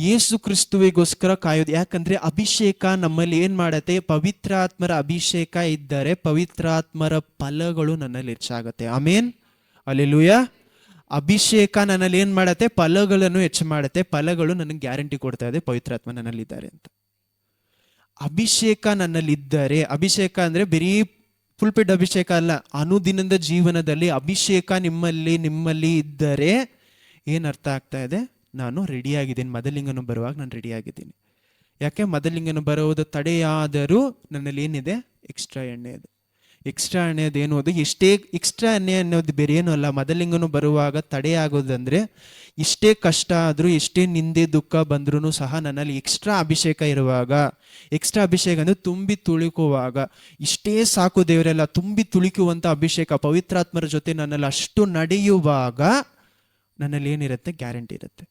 ಯೇಸು ಕ್ರಿಸ್ತುವಿಗೋಸ್ಕರ ಕಾಯೋದು. ಯಾಕಂದ್ರೆ ಅಭಿಷೇಕ ನಮ್ಮಲ್ಲಿ ಏನ್ ಮಾಡತ್ತೆ? ಪವಿತ್ರಾತ್ಮರ ಅಭಿಷೇಕ ಇದ್ದರೆ ಪವಿತ್ರಾತ್ಮರ ಫಲಗಳು ನನ್ನಲ್ಲಿ ಹೆಚ್ಚಾಗತ್ತೆ. ಆಮೇನ್. ಹಲ್ಲೆಲೂಯಾ. ಅಭಿಷೇಕ ನನ್ನಲ್ಲಿ ಏನ್ ಮಾಡತ್ತೆ? ಫಲಗಳನ್ನು ಹೆಚ್ಚು ಮಾಡತ್ತೆ. ಫಲಗಳು ನನಗೆ ಗ್ಯಾರಂಟಿ ಕೊಡ್ತಾ ಇದೆ ಪವಿತ್ರಾತ್ಮ ನನ್ನಲ್ಲಿದ್ದಾರೆ ಅಂತ. ಅಭಿಷೇಕ ನನ್ನಲ್ಲಿದ್ದರೆ, ಅಭಿಷೇಕ ಅಂದ್ರೆ ಬರೀ ಫುಲ್ಪಿಡ್ ಅಭಿಷೇಕ ಅಲ್ಲ, ಅನುದಿನದ ಜೀವನದಲ್ಲಿ ಅಭಿಷೇಕ ನಿಮ್ಮಲ್ಲಿ ಇದ್ದರೆ ಏನ್ ಅರ್ಥ ಆಗ್ತಾ ಇದೆ? ನಾನು ರೆಡಿಯಾಗಿದ್ದೀನಿ. ಮೊದಲಿಂಗನು ಬರುವಾಗ ನಾನು ರೆಡಿಯಾಗಿದ್ದೀನಿ. ಯಾಕೆ? ಮೊದಲಿಂಗನು ಬರುವುದು ತಡೆಯಾದರೂ ನನ್ನಲ್ಲಿ ಏನಿದೆ? ಎಕ್ಸ್ಟ್ರಾ ಎಣ್ಣೆ ಇದೆ. ಎಕ್ಸ್ಟ್ರಾ ಎಣ್ಣೆ ಅದೇನು? ಅದು ಎಷ್ಟೇ ಎಕ್ಸ್ಟ್ರಾ ಎಣ್ಣೆ ಅನ್ನೋದು ಬೇರೆ ಏನೂ ಅಲ್ಲ. ಮೊದಲಿಂಗನು ಬರುವಾಗ ತಡೆಯಾಗೋದಂದ್ರೆ, ಇಷ್ಟೇ ಕಷ್ಟ ಆದರೂ, ಎಷ್ಟೇ ನಿಂದೆ ದುಃಖ ಬಂದ್ರೂ ಸಹ ನನ್ನಲ್ಲಿ ಎಕ್ಸ್ಟ್ರಾ ಅಭಿಷೇಕ ಇರುವಾಗ, ಎಕ್ಸ್ಟ್ರಾ ಅಭಿಷೇಕ ಅಂದರೆ ತುಂಬಿ ತುಳುಕುವಾಗ, ಇಷ್ಟೇ ಸಾಕು ದೇವರೆಲ್ಲ, ತುಂಬಿ ತುಳುಕುವಂಥ ಅಭಿಷೇಕ ಪವಿತ್ರಾತ್ಮರ ಜೊತೆ ನನ್ನಲ್ಲಿ ಅಷ್ಟು ನಡೆಯುವಾಗ ನನ್ನಲ್ಲಿ ಏನಿರುತ್ತೆ? ಗ್ಯಾರಂಟಿ ಇರುತ್ತೆ.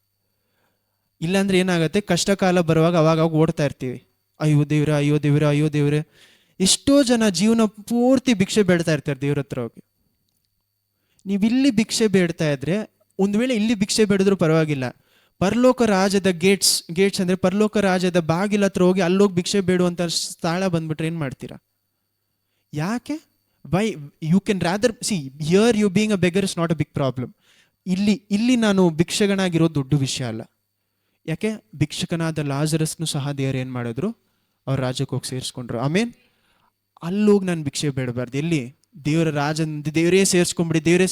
ಇಲ್ಲಾಂದ್ರೆ ಏನಾಗುತ್ತೆ? ಕಷ್ಟ ಕಾಲ ಬರುವಾಗ ಅವಾಗ ಓಡ್ತಾ ಇರ್ತೀವಿ, ಅಯ್ಯೋ ದೇವ್ರೆ, ಅಯ್ಯೋ ದೇವ್ರೆ, ಅಯ್ಯೋ ದೇವ್ರೆ. ಎಷ್ಟೋ ಜನ ಜೀವನ ಪೂರ್ತಿ ಭಿಕ್ಷೆ ಬೇಡ್ತಾ ಇರ್ತಾರೆ ದೇವ್ರ ಹತ್ರ ಹೋಗಿ. ನೀವಿಲ್ಲಿ ಭಿಕ್ಷೆ ಬೇಡ್ತಾ ಇದ್ರೆ, ಒಂದು ವೇಳೆ ಇಲ್ಲಿ ಭಿಕ್ಷೆ ಬೇಡಿದ್ರು ಪರವಾಗಿಲ್ಲ, ಪರಲೋಕ ರಾಜ್ಯದ ಗೇಟ್ಸ್ ಅಂದ್ರೆ ಪರಲೋಕ ರಾಜ್ಯದ ಬಾಗಿಲ ಹತ್ರ ಹೋಗಿ ಅಲ್ಲೋಗಿ ಭಿಕ್ಷೆ ಬೇಡುವಂತ ಸ್ಥಳ ಬಂದ್ಬಿಟ್ರೆ ಏನ್ ಮಾಡ್ತೀರಾ? ಯಾಕೆ? Why you can rather see here you being a beggar is not a big problem. ಇಲ್ಲಿ ನಾನು ಭಿಕ್ಷಕನಾಗಿರೋದು ದೊಡ್ಡ ವಿಷಯ ಅಲ್ಲ. ಯಾಕೆ? ಭಿಕ್ಷಕನಾದ ಲಾಜರಸ್ನು ಸಹ ದೇವರು ಏನು ಮಾಡಿದ್ರು? ಅವ್ರ ರಾಜ್ಯಕ್ಕೆ ಹೋಗಿ ಸೇರಿಸ್ಕೊಂಡ್ರು. ಆಮೇನ್. ಅಲ್ಲೋಗಿ ನಾನು ಭಿಕ್ಷೆ ಬೇಡಬಾರ್ದು. ಎಲ್ಲಿ? ದೇವರ ದೇವರೇ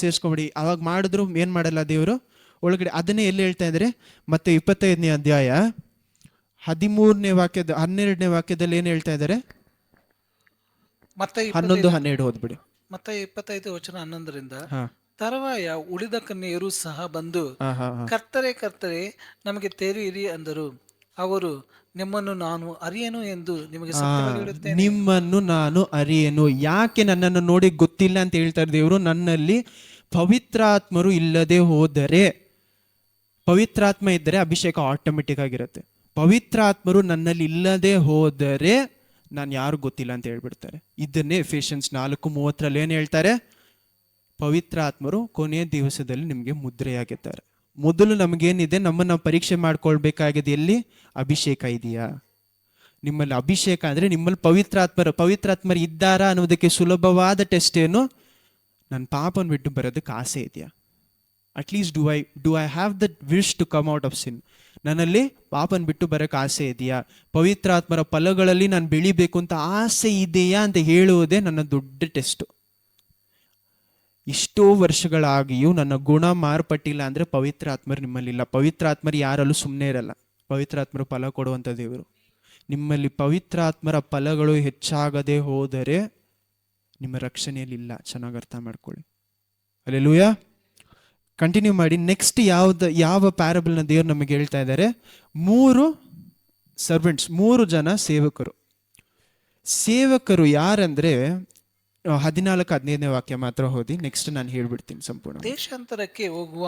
ಸೇರಿಸ್ಕೊಂಬಿಡಿ. ಅವಾಗ ಮಾಡಿದ್ರು ಏನು ಮಾಡಲ್ಲ ದೇವರು ಒಳಗಡೆ. ಅದನ್ನೇ ಎಲ್ಲಿ ಹೇಳ್ತಾ ಇದ್ದಾರೆ? ಮತ್ತೆ 25ನೇ ಅಧ್ಯಾಯ 13ನೇ ವಾಕ್ಯದ 12ನೇ ವಾಕ್ಯದಲ್ಲಿ ಏನು ಹೇಳ್ತಾ ಇದ್ದಾರೆ? ಮತ್ತೆ 11-12 ಓದ್ಬಿಡಿ. ಮತ್ತೆ 25:11 ತರುವಾಯ ಉಳಿದ ಕನ್ಯೆಯರು ಸಹ ಬಂದು, ಕರ್ತರೆ ನಮಗೆ ತೆರೆಯಿರಿ ಅಂದರು. ಅವರು, ನಿಮ್ಮನ್ನು ನಾನು ಅರಿಯೆನು ಎಂದು ನಿಮಗೆ ಸತ್ಯವಾಗಿ ಹೇಳುತ್ತೇನೆ. ನಿಮ್ಮನ್ನು ನಾನು ಅರಿಯೆನು. ಯಾಕೆ ನನ್ನನ್ನು ನೋಡಿ ಗೊತ್ತಿಲ್ಲ ಅಂತ ಹೇಳ್ತಾರೆ ದೇವರು? ನನ್ನಲ್ಲಿ ಪವಿತ್ರಾತ್ಮರು ಇಲ್ಲದೆ ಹೋದರೆ, ಪವಿತ್ರಾತ್ಮ ಇದ್ದರೆ ಅಭಿಷೇಕ ಆಟೋಮೆಟಿಕ್ ಆಗಿರುತ್ತೆ. ಪವಿತ್ರಾತ್ಮರು ನನ್ನಲ್ಲಿ ಇಲ್ಲದೆ ಹೋದರೆ ನಾನು ಯಾರು ಗೊತ್ತಿಲ್ಲ ಅಂತ ಹೇಳ್ಬಿಡ್ತಾರೆ. ಇದನ್ನೇ ಎಫೆಸಿಯನ್ಸ್ 4:30 ಏನು ಹೇಳ್ತಾರೆ? ಪವಿತ್ರಾತ್ಮರು ಕೊನೆಯ ದಿವಸದಲ್ಲಿ ನಿಮಗೆ ಮುದ್ರೆಯಾಗಿದ್ದಾರೆ. ಮೊದಲು ನಮಗೇನಿದೆ? ನಮ್ಮನ್ನು ಪರೀಕ್ಷೆ ಮಾಡ್ಕೊಳ್ಬೇಕಾಗಿದೆ. ಎಲ್ಲಿ? ಅಭಿಷೇಕ ಇದೆಯಾ? ನಿಮ್ಮಲ್ಲಿ ಅಭಿಷೇಕ ಅಂದರೆ ನಿಮ್ಮಲ್ಲಿ ಪವಿತ್ರಾತ್ಮರು ಇದ್ದಾರಾ ಅನ್ನೋದಕ್ಕೆ ಸುಲಭವಾದ ಟೆಸ್ಟ್ ಏನು? ನನ್ನ ಪಾಪನ ಬಿಟ್ಟು ಬರೋದಕ್ಕೆ ಆಸೆ ಇದೆಯಾ? At least do I have the wish to come out of sin? ನನ್ನಲ್ಲಿ ಪಾಪನ ಬಿಟ್ಟು ಬರೋಕ್ಕೆ ಆಸೆ ಇದೆಯಾ? ಪವಿತ್ರಾತ್ಮರ ಫಲಗಳಲ್ಲಿ ನಾನು ಬೆಳಿಬೇಕು ಅಂತ ಆಸೆ ಇದೆಯಾ ಅಂತ ಹೇಳುವುದೇ ನನ್ನ ದೊಡ್ಡ ಟೆಸ್ಟು. ಇಷ್ಟೋ ವರ್ಷಗಳಾಗಿಯೂ ನನ್ನ ಗುಣ ಮಾರ್ಪಟ್ಟಿಲ್ಲ ಅಂದರೆ ಪವಿತ್ರಾತ್ಮರು ನಿಮ್ಮಲ್ಲಿಲ್ಲ. ಪವಿತ್ರಾತ್ಮರು ಯಾರಲ್ಲೂ ಸುಮ್ಮನೆ ಇರಲ್ಲ. ಪವಿತ್ರಾತ್ಮರು ಫಲ ಕೊಡುವಂಥ ದೇವರು. ನಿಮ್ಮಲ್ಲಿ ಪವಿತ್ರಾತ್ಮರ ಫಲಗಳು ಹೆಚ್ಚಾಗದೆ ಹೋದರೆ ನಿಮ್ಮ ರಕ್ಷಣೆಯಲ್ಲಿಲ್ಲ. ಚೆನ್ನಾಗಿ ಅರ್ಥ ಮಾಡ್ಕೊಳ್ಳಿ. ಹಲ್ಲೆಲೂಯಾ. ಕಂಟಿನ್ಯೂ ಮಾಡಿ. ನೆಕ್ಸ್ಟ್ ಯಾವ ಪ್ಯಾರಬಲ್ನ ದೇವರು ನಮಗೆ ಹೇಳ್ತಾ ಇದ್ದಾರೆ? 3 ಸರ್ವೆಂಟ್ಸ್, 3 ಜನ ಸೇವಕರು. ಸೇವಕರು ಯಾರಂದ್ರೆ 14-15ನೇ ವಾಕ್ಯ ಮಾತ್ರ ಓದಿ, ನೆಕ್ಸ್ಟ್ ನಾನು ಹೇಳ್ಬಿಡ್ತೀನಿ ಸಂಪೂರ್ಣ. ದೇಶಾಂತರಕ್ಕೆ ಹೋಗುವ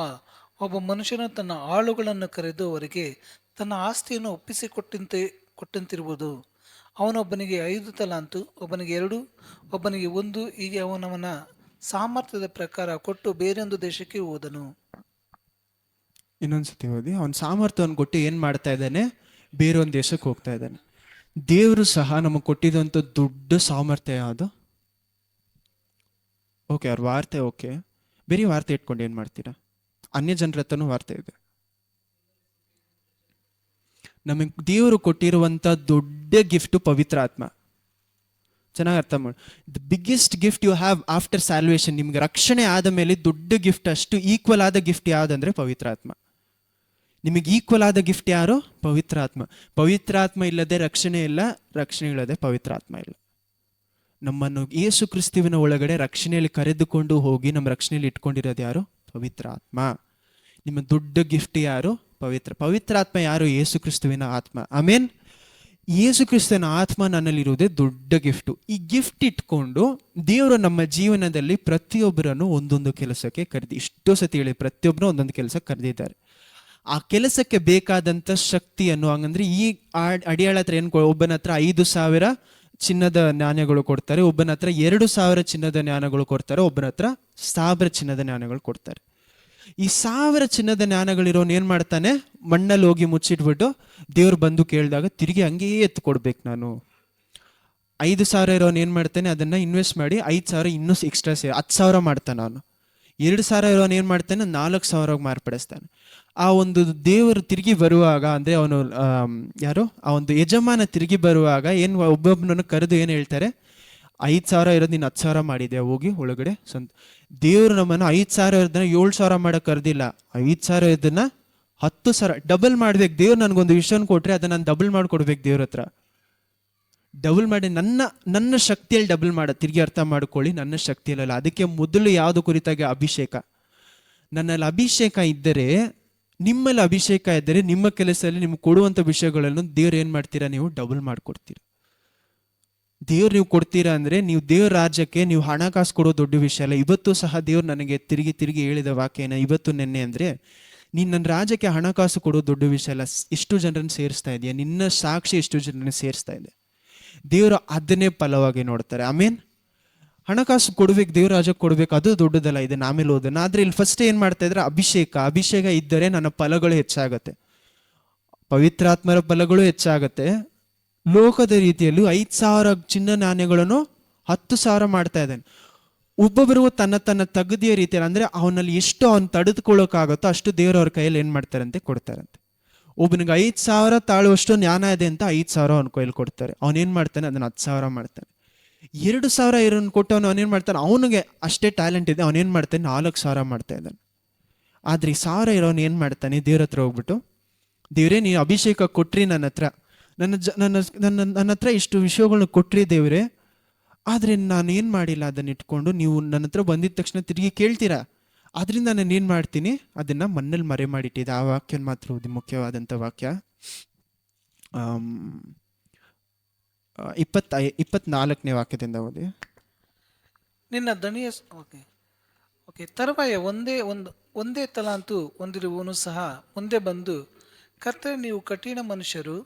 ಒಬ್ಬ ಮನುಷ್ಯನು ತನ್ನ ಆಳುಗಳನ್ನು ಕರೆದು ಅವರಿಗೆ ತನ್ನ ಆಸ್ತಿಯನ್ನು ಕೊಟ್ಟಂತಿರುವುದು. ಅವನೊಬ್ಬನಿಗೆ 5 ತಲಾಂತು, ಒಬ್ಬನಿಗೆ 2, ಒಬ್ಬನಿಗೆ 1, ಹೀಗೆ ಅವನವನ ಸಾಮರ್ಥ್ಯದ ಪ್ರಕಾರ ಕೊಟ್ಟು ಬೇರೊಂದು ದೇಶಕ್ಕೆ ಹೋದನು. ಇನ್ನೊಂದ್ಸತಿ ಓದಿ. ಅವನ ಸಾಮರ್ಥ್ಯವನ್ನು ಕೊಟ್ಟು ಏನ್ ಮಾಡ್ತಾ ಇದ್ದಾನೆ? ಬೇರೊಂದು ದೇಶಕ್ಕೆ ಹೋಗ್ತಾ ಇದ್ದಾನೆ. ದೇವರು ಸಹ ನಮಗೆ ಕೊಟ್ಟಿದಂಥ ದೊಡ್ಡ ಸಾಮರ್ಥ್ಯ ಯಾವುದು? ಓಕೆ, ಅವ್ರ ವಾರ್ತೆ ಓಕೆ, ಬೇರೆ ವಾರ್ತೆ ಇಟ್ಕೊಂಡು ಏನು ಮಾಡ್ತೀರಾ? ಅನ್ಯ ಜನರ ಹತ್ರನೂ ವಾರ್ತೆ ಇದೆ. ನಮಗೆ ದೇವರು ಕೊಟ್ಟಿರುವಂಥ ದೊಡ್ಡ ಗಿಫ್ಟು ಪವಿತ್ರಾತ್ಮ. ಚೆನ್ನಾಗಿ ಅರ್ಥ ಮಾಡಿ. The biggest gift you have after salvation. ನಿಮ್ಗೆ ರಕ್ಷಣೆ ಆದ ಮೇಲೆ ದೊಡ್ಡ ಗಿಫ್ಟ್, ಅಷ್ಟು ಈಕ್ವಲ್ ಆದ ಗಿಫ್ಟ್ ಯಾವುದಂದ್ರೆ ಪವಿತ್ರಾತ್ಮ. ನಿಮಗೆ ಈಕ್ವಲ್ ಆದ ಗಿಫ್ಟ್ ಯಾರು? ಪವಿತ್ರಾತ್ಮ. ಪವಿತ್ರಾತ್ಮ ಇಲ್ಲದೆ ರಕ್ಷಣೆ ಇಲ್ಲ, ರಕ್ಷಣೆ ಇಲ್ಲದೆ ಪವಿತ್ರಾತ್ಮ ಇಲ್ಲ. ನಮ್ಮನ್ನು ಯೇಸು ಕ್ರಿಸ್ತುವಿನ ಒಳಗಡೆ ರಕ್ಷಣೆಯಲ್ಲಿ ಕರೆದುಕೊಂಡು ಹೋಗಿ ನಮ್ಮ ರಕ್ಷಣೆಯಲ್ಲಿ ಇಟ್ಕೊಂಡಿರೋದು ಯಾರು? ಪವಿತ್ರಾತ್ಮ. ನಿಮ್ಮ ದೊಡ್ಡ ಗಿಫ್ಟ್ ಯಾರು? ಪವಿತ್ರಾತ್ಮ ಯಾರು? ಯೇಸು ಕ್ರಿಸ್ತುವಿನ ಆತ್ಮ. ಆಮೇನ್. ಯೇಸು ಕ್ರಿಸ್ತನ ಆತ್ಮ ನನ್ನಲ್ಲಿರುವುದೇ ದೊಡ್ಡ ಗಿಫ್ಟು. ಈ ಗಿಫ್ಟ್ ಇಟ್ಕೊಂಡು ದೇವರು ನಮ್ಮ ಜೀವನದಲ್ಲಿ ಪ್ರತಿಯೊಬ್ಬರನ್ನು ಒಂದೊಂದು ಕೆಲಸಕ್ಕೆ ಇಷ್ಟೋ ಸತಿ ಹೇಳಿ, ಪ್ರತಿಯೊಬ್ಬರು ಒಂದೊಂದು ಕೆಲಸಕ್ಕೆ ಕರೆದಿದ್ದಾರೆ. ಆ ಕೆಲಸಕ್ಕೆ ಬೇಕಾದಂಥ ಶಕ್ತಿಯನ್ನು, ಹಂಗಂದ್ರೆ ಈ ಅಡಿಯಾಳ ಹತ್ರ ಏನು, ಒಬ್ಬನ ಹತ್ರ 5,000 ಚಿನ್ನದ ನಾಣ್ಯಗಳು ಕೊಡ್ತಾರೆ, ಒಬ್ಬನ ಹತ್ರ 2,000 ಚಿನ್ನದ ನಾಣ್ಯಗಳು ಕೊಡ್ತಾರೆ, ಒಬ್ಬನ ಹತ್ರ 1,000 ಚಿನ್ನದ ನಾಣ್ಯಗಳು ಕೊಡ್ತಾರೆ. ಈ 1,000 ಚಿನ್ನದ ನಾಣ್ಯಗಳಿರೋನು ಏನ್ ಮಾಡ್ತಾನೆ? ಮಣ್ಣಲ್ಲಿ ಹೋಗಿ ಮುಚ್ಚಿಟ್ಬಿಟ್ಟು ದೇವ್ರು ಬಂದು ಕೇಳಿದಾಗ ತಿರುಗಿ ಹಂಗೆಯೇ ಎತ್ತು ಕೊಡ್ಬೇಕು ನಾನು. 5,000 ಇರೋನು ಏನ್ ಮಾಡ್ತಾನೆ? ಅದನ್ನ ಇನ್ವೆಸ್ಟ್ ಮಾಡಿ 5,000 ಇನ್ನೂ ಎಕ್ಸ್ಟ್ರಾ 10,000 ಮಾಡ್ತಾನೆ ಅವನು. 2,000 ಇರೋನು ಏನ್ ಮಾಡ್ತಾನೆ? 4,000 ಮಾರ್ಪಡಿಸ್ತಾನೆ. ಆ ಒಂದು ದೇವರು ತಿರುಗಿ ಬರುವಾಗ, ಅಂದ್ರೆ ಅವನು ಯಾರು, ಆ ಒಂದು ಯಜಮಾನ ತಿರುಗಿ ಬರುವಾಗ ಏನ್ ಒಬ್ಬೊಬ್ಬನನ್ನು ಕರೆದು ಏನ್ ಹೇಳ್ತಾರೆ? 5,000 ಇರೋದು ನೀನು 10,000 ಮಾಡಿದೆ, ಹೋಗಿ ಒಳಗಡೆ ಸ್ವಂತ. ದೇವರು ನಮ್ಮನ್ನು 5,000 ಇರೋದನ್ನ 7,000 ಮಾಡಕ್ ಕರೆದಿಲ್ಲ. 5,000 ಇದನ್ನ 10,000 ಡಬಲ್ ಮಾಡ್ಬೇಕು. ದೇವ್ರು ನನಗೊಂದು ವಿಷನ್ ಕೊಟ್ರೆ ಅದನ್ನ ನಾನು ಡಬಲ್ ಮಾಡ್ಕೊಡ್ಬೇಕು ದೇವ್ರ ಹತ್ರ. ಡಬಲ್ ಮಾಡಿ ನನ್ನ ಶಕ್ತಿಯಲ್ಲಿ ಡಬಲ್ ಮಾಡ. ತಿರುಗಿ ಅರ್ಥ ಮಾಡ್ಕೊಳ್ಳಿ, ನನ್ನ ಶಕ್ತಿಯಲ್ಲ. ಅದಕ್ಕೆ ಮೊದಲು ಯಾವುದು ಕುರಿತಾಗಿ? ಅಭಿಷೇಕ. ನನ್ನಲ್ಲಿ ಅಭಿಷೇಕ ಇದ್ದರೆ, ನಿಮ್ಮಲ್ಲಿ ಅಭಿಷೇಕ ಇದ್ದರೆ, ನಿಮ್ಮ ಕೆಲಸದಲ್ಲಿ ನಿಮ್ಗೆ ಕೊಡುವಂಥ ವಿಷಯಗಳನ್ನು ದೇವ್ರು ಏನು ಮಾಡ್ತೀರಾ? ನೀವು ಡಬಲ್ ಮಾಡಿಕೊಡ್ತೀರಾ. ದೇವ್ರು ನೀವು ಕೊಡ್ತೀರಾ ಅಂದರೆ, ನೀವು ದೇವ್ರ ರಾಜ್ಯಕ್ಕೆ ನೀವು ಹಣಕಾಸು ಕೊಡೋ ದೊಡ್ಡ ವಿಷಯ ಅಲ್ಲ. ಇವತ್ತು ಸಹ ದೇವ್ರು ನನಗೆ ತಿರುಗಿ ಹೇಳಿದ ವಾಕ್ಯ ಏನ ಇವತ್ತು ನೆನ್ನೆ ಅಂದರೆ, ನೀನು ನನ್ನ ರಾಜ್ಯಕ್ಕೆ ಹಣಕಾಸು ಕೊಡೋ ದೊಡ್ಡ ವಿಷಯ ಅಲ್ಲ. ಎಷ್ಟು ಜನರನ್ನು ಸೇರಿಸ್ತಾ ಇದೆಯಾ? ನಿನ್ನ ಸಾಕ್ಷಿ ಎಷ್ಟು ಜನರನ್ನು ಸೇರಿಸ್ತಾ ಇದೆ? ದೇವರು ಅದನ್ನೇ ಫಲವಾಗಿ ನೋಡ್ತಾರೆ. ಆಮೇನ್. ಹಣಕಾಸು ಕೊಡ್ಬೇಕು, ದೇವ್ರ ರಾಜ್ಯಕ್ಕೆ ಕೊಡ್ಬೇಕು, ಅದು ದೊಡ್ಡದಲ್ಲ. ಇದನ್ನ ಆಮೇಲೆ ಓದೋಣ. ಆದ್ರೆ ಇಲ್ಲಿ ಫಸ್ಟ್ ಏನ್ ಮಾಡ್ತಾ ಇದ್ರೆ ಅಭಿಷೇಕ ಇದ್ದರೆ ನನ್ನ ಫಲಗಳು ಹೆಚ್ಚಾಗತ್ತೆ, ಪವಿತ್ರಾತ್ಮರ ಫಲಗಳು ಹೆಚ್ಚಾಗತ್ತೆ. ಲೋಕದ ರೀತಿಯಲ್ಲೂ 5,000 ಚಿನ್ನ ನಾಣ್ಯಗಳನ್ನು 10,000 ಮಾಡ್ತಾ ಇದ್ದಾನೆ. ಒಬ್ಬೊಬ್ಬರಿಗೂ ತನ್ನ ತಗದಿಯ ರೀತಿಯಲ್ಲಿ, ಅಂದ್ರೆ ಅವನಲ್ಲಿ ಎಷ್ಟು ಅವನು ತಡೆದುಕೊಳ್ಳೋಕ್ಕಾಗುತ್ತೋ ಅಷ್ಟು ದೇವರು ಅವ್ರ ಕೈಯಲ್ಲಿ ಏನ್ ಮಾಡ್ತಾರಂತೆ? ಕೊಡ್ತಾರಂತೆ. ಒಬ್ಬನಿಗೆ 5,000 ತಾಳುವಷ್ಟು ಜ್ಞಾನ ಇದೆ ಅಂತ 5,000 ಅವನ ಕೈಯಲ್ಲಿ ಕೊಡ್ತಾರೆ. ಅವನೇನ್ ಮಾಡ್ತಾನೆ? ಅದನ್ನ 10,000 ಮಾಡ್ತಾನೆ. 2,000 ಇರೋನ್ ಕೊಟ್ಟವನು ಅವನೇನ್ ಮಾಡ್ತಾನೆ? ಅವನಿಗೆ ಅಷ್ಟೇ ಟ್ಯಾಲೆಂಟ್ ಇದೆ, ಅವನೇನ್ ಮಾಡ್ತಾನೆ? 4,000 ಮಾಡ್ತಾ ಇದ್ದಾನೆ. ಆದ್ರೆ ಈ 1,000 ಇರೋನು ಏನ್ ಮಾಡ್ತಾನೆ? ದೇವ್ರ ಹತ್ರ ಹೋಗ್ಬಿಟ್ಟು, ದೇವ್ರೇ ನೀವು ಅಭಿಷೇಕ ಕೊಟ್ರಿ ನನ್ನ ಹತ್ರ, ನನ್ನ ಹತ್ರ ಇಷ್ಟು ವಿಷಯಗಳನ್ನ ಕೊಟ್ರಿ ದೇವ್ರೆ, ಆದ್ರೆ ನಾನು ಏನ್ ಮಾಡಿಲ್ಲ. ಅದನ್ನ ಇಟ್ಕೊಂಡು ನೀವು ನನ್ನ ಹತ್ರ ಬಂದಿದ ತಕ್ಷಣ ತಿರುಗಿ ಕೇಳ್ತೀರಾ, ಆದ್ರಿಂದ ನಾನು ಏನ್ ಮಾಡ್ತೀನಿ? ಅದನ್ನ ಮಣ್ಣಲ್ಲಿ ಮರೆ ಮಾಡಿಟ್ಟಿದ್ದೆ. ಆ ವಾಕ್ಯ ಮಾತ್ರ ಓದಿ, ಮುಖ್ಯವಾದಂಥ ವಾಕ್ಯ. 24ನೇ ವಾಕ್ಯದಿಂದ ಓದಿ. ನಿನ್ನ ದಣಿಯ ತರುವಾಯ ಒಂದೇ ತಲಾಂತು ಹೊಂದಿರುವವನು ಸಹ ಮುಂದೆ ಬಂದು, ಕರ್ತರೆ ನೀವು ಕಠಿಣ ಮನುಷ್ಯರು,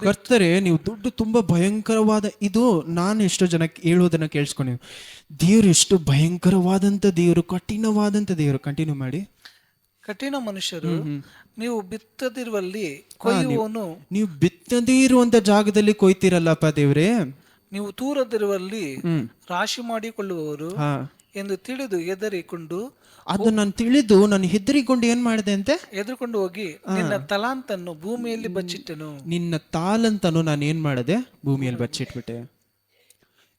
ಕರ್ತರೆ ನೀವು ದುಡ್ಡು ತುಂಬಾ ಭಯಂಕರವಾದ. ಇದು ನಾನು ಎಷ್ಟೋ ಜನಕ್ಕೆ ಹೇಳೋದನ್ನ ಕೇಳಿಸ್ಕೊಂಡಿವಿ. ದೇವರು ಎಷ್ಟು ಭಯಂಕರವಾದಂಥ ದೇವರು, ಕಠಿಣವಾದಂಥ ದೇವರು. ಕಂಟಿನ್ಯೂ ಮಾಡಿ. ಕಠಿಣ ಮನುಷ್ಯರು, ನೀವು ಬಿತ್ತದಿರುವಲ್ಲಿ ಕೊಯ್ಯುವವನು, ನೀವು ಬಿತ್ತದೇ ಇರುವಂತ ಜಾಗದಲ್ಲಿ ಕೊಯ್ತೀರಲ್ಲಪ್ಪ ದೇವ್ರೇ. ನೀವು ತೂರದಿರುವಲ್ಲಿ ರಾಶಿ ಮಾಡಿಕೊಳ್ಳುವವರು ಹಾ, ಎಂದು ತಿಳಿದು ಹೆದರಿಕೊಂಡು ಅದು ನಾನು ತಿಳಿದು ನಾನು ಹೆದರಿಕೊಂಡು ಏನ್ ಮಾಡಿದೆ ಅಂತೆ, ಎದುರುಕೊಂಡು ಹೋಗಿ ನಿನ್ನ ತಲಾಂತನ್ನು ಭೂಮಿಯಲ್ಲಿ ಬಚ್ಚಿಟ್ಟೆನು. ನಿನ್ನ ತಾಲಂತನು ನಾನು ಏನ್ ಮಾಡಿದೆ, ಭೂಮಿಯಲ್ಲಿ ಬಚ್ಚಿಟ್ಬಿಟ್ಟೆ.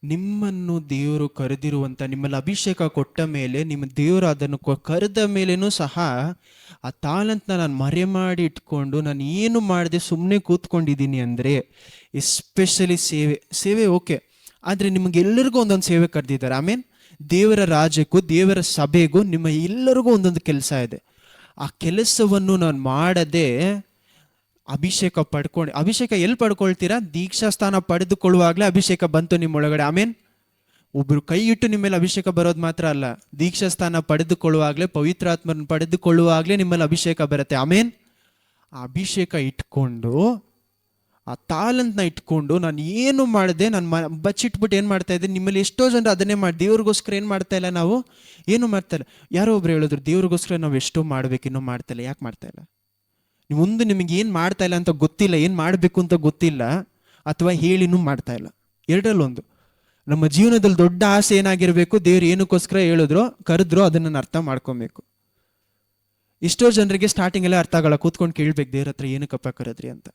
ನಿಮ್ಮನ್ನು ದೇವರು ಕರೆದಿರುವಂತ, ನಿಮ್ಮಲ್ಲಿ ಅಭಿಷೇಕ ಕೊಟ್ಟ ಮೇಲೆ, ನಿಮ್ಮ ದೇವರು ಅದನ್ನು ಕರೆದ ಮೇಲೇನೂ ಸಹ ಆ ತಾಲಂತನ ನಾನು ಮರೆ ಮಾಡಿ ಇಟ್ಕೊಂಡು ನಾನು ಏನು ಮಾಡದೆ ಸುಮ್ಮನೆ ಕೂತ್ಕೊಂಡಿದ್ದೀನಿ ಅಂದರೆ, ಎಸ್ಪೆಷಲಿ ಸೇವೆ ಓಕೆ, ಆದರೆ ನಿಮಗೆಲ್ಲರಿಗೂ ಒಂದೊಂದು ಸೇವೆ ಕರೆದಿದ್ದಾರೆ. ಆಮೇಲೆ ದೇವರ ರಾಜ್ಯಕ್ಕೂ ದೇವರ ಸಭೆಗೂ ನಿಮ್ಮ ಎಲ್ಲರಿಗೂ ಒಂದೊಂದು ಕೆಲಸ ಇದೆ. ಆ ಕೆಲಸವನ್ನು ನಾನು ಮಾಡದೆ ಅಭಿಷೇಕ ಪಡ್ಕೊಂಡು, ಅಭಿಷೇಕ ಎಲ್ಲಿ ಪಡ್ಕೊಳ್ತೀರಾ? ದೀಕ್ಷಾ ಸ್ಥಾನ ಪಡೆದುಕೊಳ್ಳುವಾಗಲೇ ಅಭಿಷೇಕ ಬಂತು ನಿಮ್ಮೊಳಗಡೆ. ಆಮೇನ್. ಒಬ್ರು ಕೈ ಇಟ್ಟು ನಿಮ್ಮ ಮೇಲೆ ಅಭಿಷೇಕ ಬರೋದು ಮಾತ್ರ ಅಲ್ಲ, ದೀಕ್ಷಾ ಸ್ಥಾನ ಪಡೆದುಕೊಳ್ಳುವಾಗಲೇ, ಪವಿತ್ರಾತ್ಮನ ಪಡೆದುಕೊಳ್ಳುವಾಗಲೇ ನಿಮ್ಮಲ್ಲಿ ಅಭಿಷೇಕ ಬರುತ್ತೆ. ಆಮೇನ್. ಆ ಅಭಿಷೇಕ ಇಟ್ಕೊಂಡು, ಆ ತಾಲಂತನ ಇಟ್ಕೊಂಡು ನಾನು ಏನು ಮಾಡಿದೆ, ನಾನು ಬಚ್ಚಿಟ್ಬಿಟ್ಟು ಏನು ಮಾಡ್ತಾ ಇದ್ದೆ. ನಿಮ್ಮಲ್ಲಿ ಎಷ್ಟೋ ಜನರು ಅದನ್ನೇ ಮಾಡಿ ದೇವ್ರಿಗೋಸ್ಕರ ಏನು ಮಾಡ್ತಾ ಇಲ್ಲ, ನಾವು ಏನು ಮಾಡ್ತಾ ಇಲ್ಲ. ಯಾರೋ ಒಬ್ರು ಹೇಳಿದ್ರು, ದೇವ್ರಿಗೋಸ್ಕರ ನಾವು ಎಷ್ಟೋ ಮಾಡ್ಬೇಕು, ಇನ್ನೂ ಮಾಡ್ತಾ ಇಲ್ಲ. ಯಾಕೆ ಮಾಡ್ತಾ ಇಲ್ಲ? ಮುಂದೆ ನಿಮಗೆ ಏನು ಮಾಡ್ತಾ ಇಲ್ಲ ಅಂತ ಗೊತ್ತಿಲ್ಲ, ಏನು ಮಾಡಬೇಕು ಅಂತ ಗೊತ್ತಿಲ್ಲ, ಅಥವಾ ಹೇಳಿನೂ ಮಾಡ್ತಾ ಇಲ್ಲ. ಎರಡರಲ್ಲೊಂದು. ನಮ್ಮ ಜೀವನದಲ್ಲಿ ದೊಡ್ಡ ಆಸೆ ಏನಾಗಿರಬೇಕು, ದೇವ್ರು ಏನಕ್ಕೋಸ್ಕರ ಹೇಳಿದ್ರು ಕರೆದ್ರು ಅದನ್ನು ನಾನು ಅರ್ಥ ಮಾಡ್ಕೊಬೇಕು. ಎಷ್ಟೋ ಜನರಿಗೆ ಸ್ಟಾರ್ಟಿಂಗ್ ಎಲ್ಲ ಅರ್ಥ ಆಗಲ್ಲ, ಕೂತ್ಕೊಂಡು ಕೇಳ್ಬೇಕು ದೇವ್ರ ಹತ್ರ ಏನಕ್ಕಪ್ಪ ಕರೆದ್ರಿ ಅಂತ.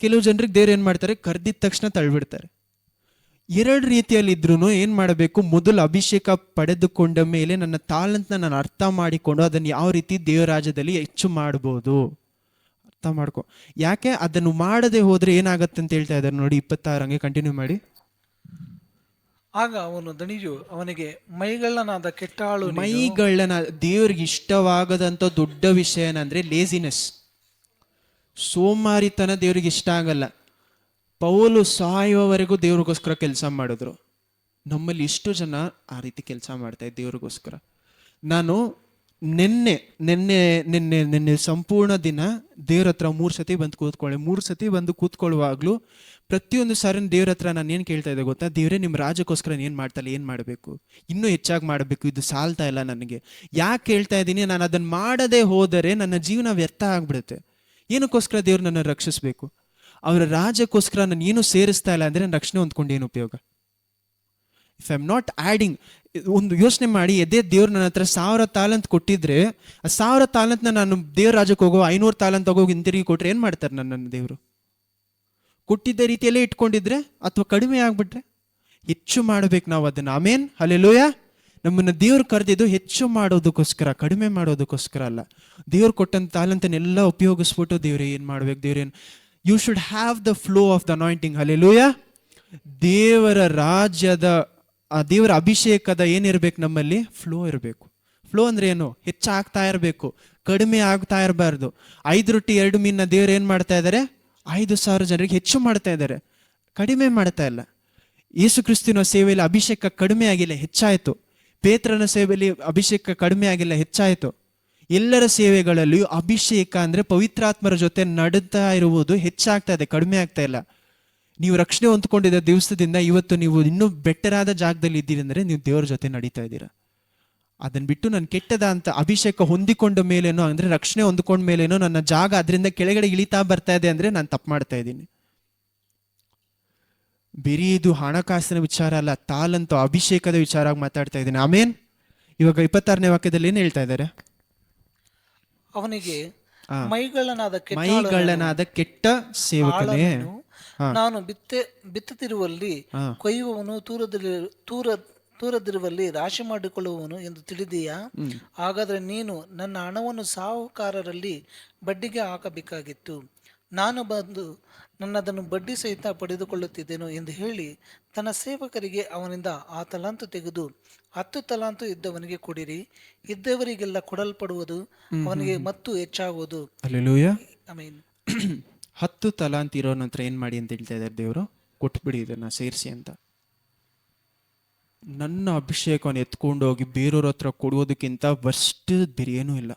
ಕೆಲವು ಜನರಿಗೆ ದೇವ್ರು ಏನು ಮಾಡ್ತಾರೆ, ಕರೆದಿದ್ದ ತಕ್ಷಣ ತಳ್ಳಿಬಿಡ್ತಾರೆ. ಎರಡು ರೀತಿಯಲ್ಲಿ ಇದ್ರೂ ಏನು ಮಾಡಬೇಕು, ಮೊದಲು ಅಭಿಷೇಕ ಪಡೆದುಕೊಂಡ ಮೇಲೆ ನನ್ನ ತಾಲಂತನ ನಾನು ಅರ್ಥ ಮಾಡಿಕೊಂಡು ಅದನ್ನು ಯಾವ ರೀತಿ ದೇವರ ರಾಜ್ಯದಲ್ಲಿ ಹೆಚ್ಚು ಮಾಡ್ಬೋದು ಅರ್ಥ ಮಾಡ್ಕೊ. ಯಾಕೆ ಅದನ್ನು ಮಾಡದೆ ಹೋದ್ರೆ ಏನಾಗತ್ತೆ ಅಂತ ಹೇಳ್ತಾ ಇದ್ದಾರೆ ನೋಡಿ, 26 ಹಂಗೆ ಕಂಟಿನ್ಯೂ ಮಾಡಿ. ಆಗ ಅವನು ದಣಿಯು ಅವನಿಗೆ, ಮೈಗಳ್ಳನಾದ ಕೆಟ್ಟಾಳು. ಮೈಗಳ್ಳನ ದೇವ್ರಿಗೆ ಇಷ್ಟವಾಗದಂತ ದೊಡ್ಡ ವಿಷಯ ಏನಂದ್ರೆ ಲೇಸಿನೆಸ್, ಸೋಮಾರಿತನ ದೇವ್ರಿಗೆ ಇಷ್ಟ ಆಗಲ್ಲ. ಪೌಲು ಸಾಯುವವರೆಗೂ ದೇವ್ರಿಗೋಸ್ಕರ ಕೆಲಸ ಮಾಡಿದ್ರು. ನಮ್ಮಲ್ಲಿ ಇಷ್ಟು ಜನ ಆ ರೀತಿ ಕೆಲಸ ಮಾಡ್ತಾ ಇದ್ದೆ ದೇವ್ರಿಗೋಸ್ಕರ. ನಾನು ನಿನ್ನೆ ಸಂಪೂರ್ಣ ದಿನ ದೇವ್ರ ಹತ್ರ 3 ಸತಿ ಬಂದು ಕೂತ್ಕೊಳ್ಳೆ. 3 ಸತಿ ಬಂದು ಕೂತ್ಕೊಳ್ಳುವಾಗ್ಲೂ ಪ್ರತಿಯೊಂದು ಸಾರಿ ದೇವ್ರ ಹತ್ರ ನಾನು ಏನು ಕೇಳ್ತಾ ಇದ್ದೆ ಗೊತ್ತಾ, ದೇವ್ರೇ ನಿಮ್ಮ ರಾಜ್ಯಕ್ಕೋಸ್ಕರ ಏನು ಮಾಡ್ತಾ ಇಲ್ಲ, ಏನು ಮಾಡಬೇಕು, ಇನ್ನೂ ಹೆಚ್ಚಾಗಿ ಮಾಡಬೇಕು, ಇದು ಸಾಲ್ತಾ ಇಲ್ಲ ನನಗೆ. ಯಾಕೆ ಹೇಳ್ತಾ ಇದ್ದೀನಿ, ನಾನು ಅದನ್ನು ಮಾಡದೆ ಹೋದರೆ ನನ್ನ ಜೀವನ ವ್ಯರ್ಥ ಆಗ್ಬಿಡುತ್ತೆ. ಏನಕ್ಕೋಸ್ಕರ ದೇವ್ರು ನನ್ನ ರಕ್ಷಿಸಬೇಕು? ಅವರ ರಾಜ್ಯಕ್ಕೋಸ್ಕರ ನಾನು ಏನು ಸೇರಿಸ್ತಾ ಇಲ್ಲ ಅಂದರೆ ನನ್ನ ರಕ್ಷಣೆ ಹೊಂದ್ಕೊಂಡು ಏನು ಉಪಯೋಗ? If I am not adding, ಒಂದು ಯೋಚನೆ ಮಾಡಿ, ಎದೇ ದೇವ್ರು ನನ್ನ ಹತ್ರ 1000 ತಾಲಂತ್ ಕೊಟ್ಟಿದ್ರೆ, ಆ 1000 ತಾಲಂತ್ನ ನಾನು ದೇವ್ರ ರಾಜ್ಯಕ್ಕೆ ಹೋಗೋ 500 ತಾಲಂತ್ ಹೋಗಿ ಹಿಂತಿರುಗಿ ಕೊಟ್ರೆ ಏನು ಮಾಡ್ತಾರೆ ನನ್ನ ದೇವರು? ಕೊಟ್ಟಿದ್ದ ರೀತಿಯಲ್ಲೇ ಇಟ್ಕೊಂಡಿದ್ರೆ ಅಥವಾ ಕಡಿಮೆ ಆಗ್ಬಿಟ್ರೆ? ಹೆಚ್ಚು ಮಾಡಬೇಕು ನಾವು ಅದನ್ನು. ಆಮೇನ್, ಹಲ್ಲೆಲೂಯಾ. ನಮ್ಮನ್ನು ದೇವ್ರು ಕರೆದಿದ್ದು ಹೆಚ್ಚು ಮಾಡೋದಕ್ಕೋಸ್ಕರ, ಕಡಿಮೆ ಮಾಡೋದಕ್ಕೋಸ್ಕರ ಅಲ್ಲ. ದೇವ್ರು ಕೊಟ್ಟಂತ ತಾಲಂತನ್ನೆಲ್ಲ ಉಪಯೋಗಿಸ್ಬಿಟ್ಟು ದೇವ್ರೆ ಏನು ಮಾಡ್ಬೇಕು, ದೇವ್ರೇನು, you should have the flow of the anointing. Hallelujah. ದೇವರ ರಾಜ್ಯದ, ಆ ದೇವರ ಅಭಿಷೇಕದ ಏನಿರ್ಬೇಕು ನಮ್ಮಲ್ಲಿ? ಫ್ಲೋ ಇರಬೇಕು. ಫ್ಲೋ ಅಂದ್ರೆ ಏನು? ಹೆಚ್ಚಾಗ್ತಾ ಇರಬೇಕು, ಕಡಿಮೆ ಆಗ್ತಾ ಇರಬಾರ್ದು. 5 ರೊಟ್ಟಿ 2 ಮೀನ ದೇವ್ರು ಏನು ಮಾಡ್ತಾ ಇದ್ದಾರೆ? 5,000 ಜನರಿಗೆ ಹೆಚ್ಚು ಮಾಡ್ತಾ ಇದ್ದಾರೆ, ಕಡಿಮೆ ಮಾಡ್ತಾ ಇಲ್ಲ. ಯೇಸು ಕ್ರಿಸ್ತನ ಸೇವೆಯಲ್ಲಿ ಅಭಿಷೇಕ ಕಡಿಮೆ ಆಗಿಲ್ಲ, ಹೆಚ್ಚಾಯಿತು. ಪೇತ್ರನ ಸೇವೆಯಲ್ಲಿ ಅಭಿಷೇಕ ಕಡಿಮೆ ಆಗಿಲ್ಲ, ಹೆಚ್ಚಾಯಿತು. ಎಲ್ಲರ ಸೇವೆಗಳಲ್ಲಿಯೂ ಅಭಿಷೇಕ ಅಂದ್ರೆ ಪವಿತ್ರಾತ್ಮರ ಜೊತೆ ನಡುತ್ತಾ ಇರುವುದು ಹೆಚ್ಚಾಗ್ತಾ ಇದೆ, ಕಡಿಮೆ ಆಗ್ತಾ ಇಲ್ಲ. ನೀವು ರಕ್ಷಣೆ ಹೊಂದ್ಕೊಂಡಿದ್ದ ದಿವಸದಿಂದ ಇವತ್ತು ನೀವು ಇನ್ನೂ ಬೆಟರ್ ಆದ ಜಾಗದಲ್ಲಿ ಇದ್ದೀರಿ ಅಂದರೆ ನೀವು ದೇವ್ರ ಜೊತೆ ನಡೀತಾ ಇದ್ದೀರಾ. ಅದನ್ನ ಬಿಟ್ಟು ನಾನು ಕೆಟ್ಟದ ಅಂತ ಅಭಿಷೇಕ ಹೊಂದಿಕೊಂಡ ಮೇಲೇನೋ, ಅಂದ್ರೆ ರಕ್ಷಣೆ ಹೊಂದ್ಕೊಂಡ ಮೇಲೇನೋ ನನ್ನ ಜಾಗ ಅದರಿಂದ ಕೆಳಗಡೆ ಇಳಿತಾ ಬರ್ತಾ ಇದೆ ಅಂದ್ರೆ ನಾನು ತಪ್ಪು ಮಾಡ್ತಾ ಇದ್ದೀನಿ. ಬರೀ ಇದು ಹಣಕಾಸಿನ ವಿಚಾರ ಅಲ್ಲ, ತಾಲಂತ ಅಭಿಷೇಕದ ವಿಚಾರ ಮಾತಾಡ್ತಾ ಇದ್ದೀನಿ. ಆಮೇನ್. ಇವಾಗ 26ನೇ ವಾಕ್ಯದಲ್ಲಿ ಏನು ಹೇಳ್ತಾ ಇದ್ದಾರೆ? ಅವನಿಗೆ, ಮೈಗಳ್ಳನಾದ ಕೆಟ್ಟ ಸೇವಕನೇ, ನಾನು ಬಿತ್ತುತ್ತಿರುವಲ್ಲಿ ಕೊಯ್ಯುವವನು, ತೂರದಿರುವಲ್ಲಿ ರಾಶಿ ಮಾಡಿಕೊಳ್ಳುವವನು ಎಂದು ತಿಳಿದೀಯಾ? ಹಾಗಾದ್ರೆ ನೀನು ನನ್ನ ಹಣವನ್ನು ಸಾಹುಕಾರರಲ್ಲಿ ಬಡ್ಡಿಗೆ ಹಾಕಬೇಕಾಗಿತ್ತು. ನಾನು ಬಂದು ನನ್ನದನ್ನು ಬಡ್ಡಿ ಸಹಿತ ಪಡೆದುಕೊಳ್ಳುತ್ತಿದ್ದೇನು ಎಂದು ಹೇಳಿ ತನ್ನ ಸೇವಕರಿಗೆ ಅವನಿಂದ ಆ ತಲಾಂತು ತೆಗೆದು 10 ತಲಾಂತು ಇದ್ದವನಿಗೆ ಕೊಡಿರಿ, ಇದ್ದವರಿಗೆಲ್ಲ ಕೊಡಲ್ಪಡುವುದು, ಅವನಿಗೆ ಮತ್ತು ಹೆಚ್ಚಾಗುವುದು. ಹಲ್ಲೆಲೂಯಾ. ಆಮೆನ್. 10 ತಲಾಂತ್ ಇರೋ ನಂತರ ಏನ್ ಮಾಡಿ ಅಂತ ಹೇಳ್ತಾ ಇದ್ದಾರೆ ದೇವರು? ಕೊಟ್ಬಿಡಿ, ಇದನ್ನ ಸೇರಿಸಿ ಅಂತ. ನನ್ನ ಅಭಿಷೇಕವನ್ನು ಎತ್ಕೊಂಡು ಹೋಗಿ ಬೇರೆಯವ್ರ ಹತ್ರ ಕೊಡುವುದಕ್ಕಿಂತ ವರ್ಸ್ಟ್ ಬೇರೆ ಏನೂ ಇಲ್ಲ.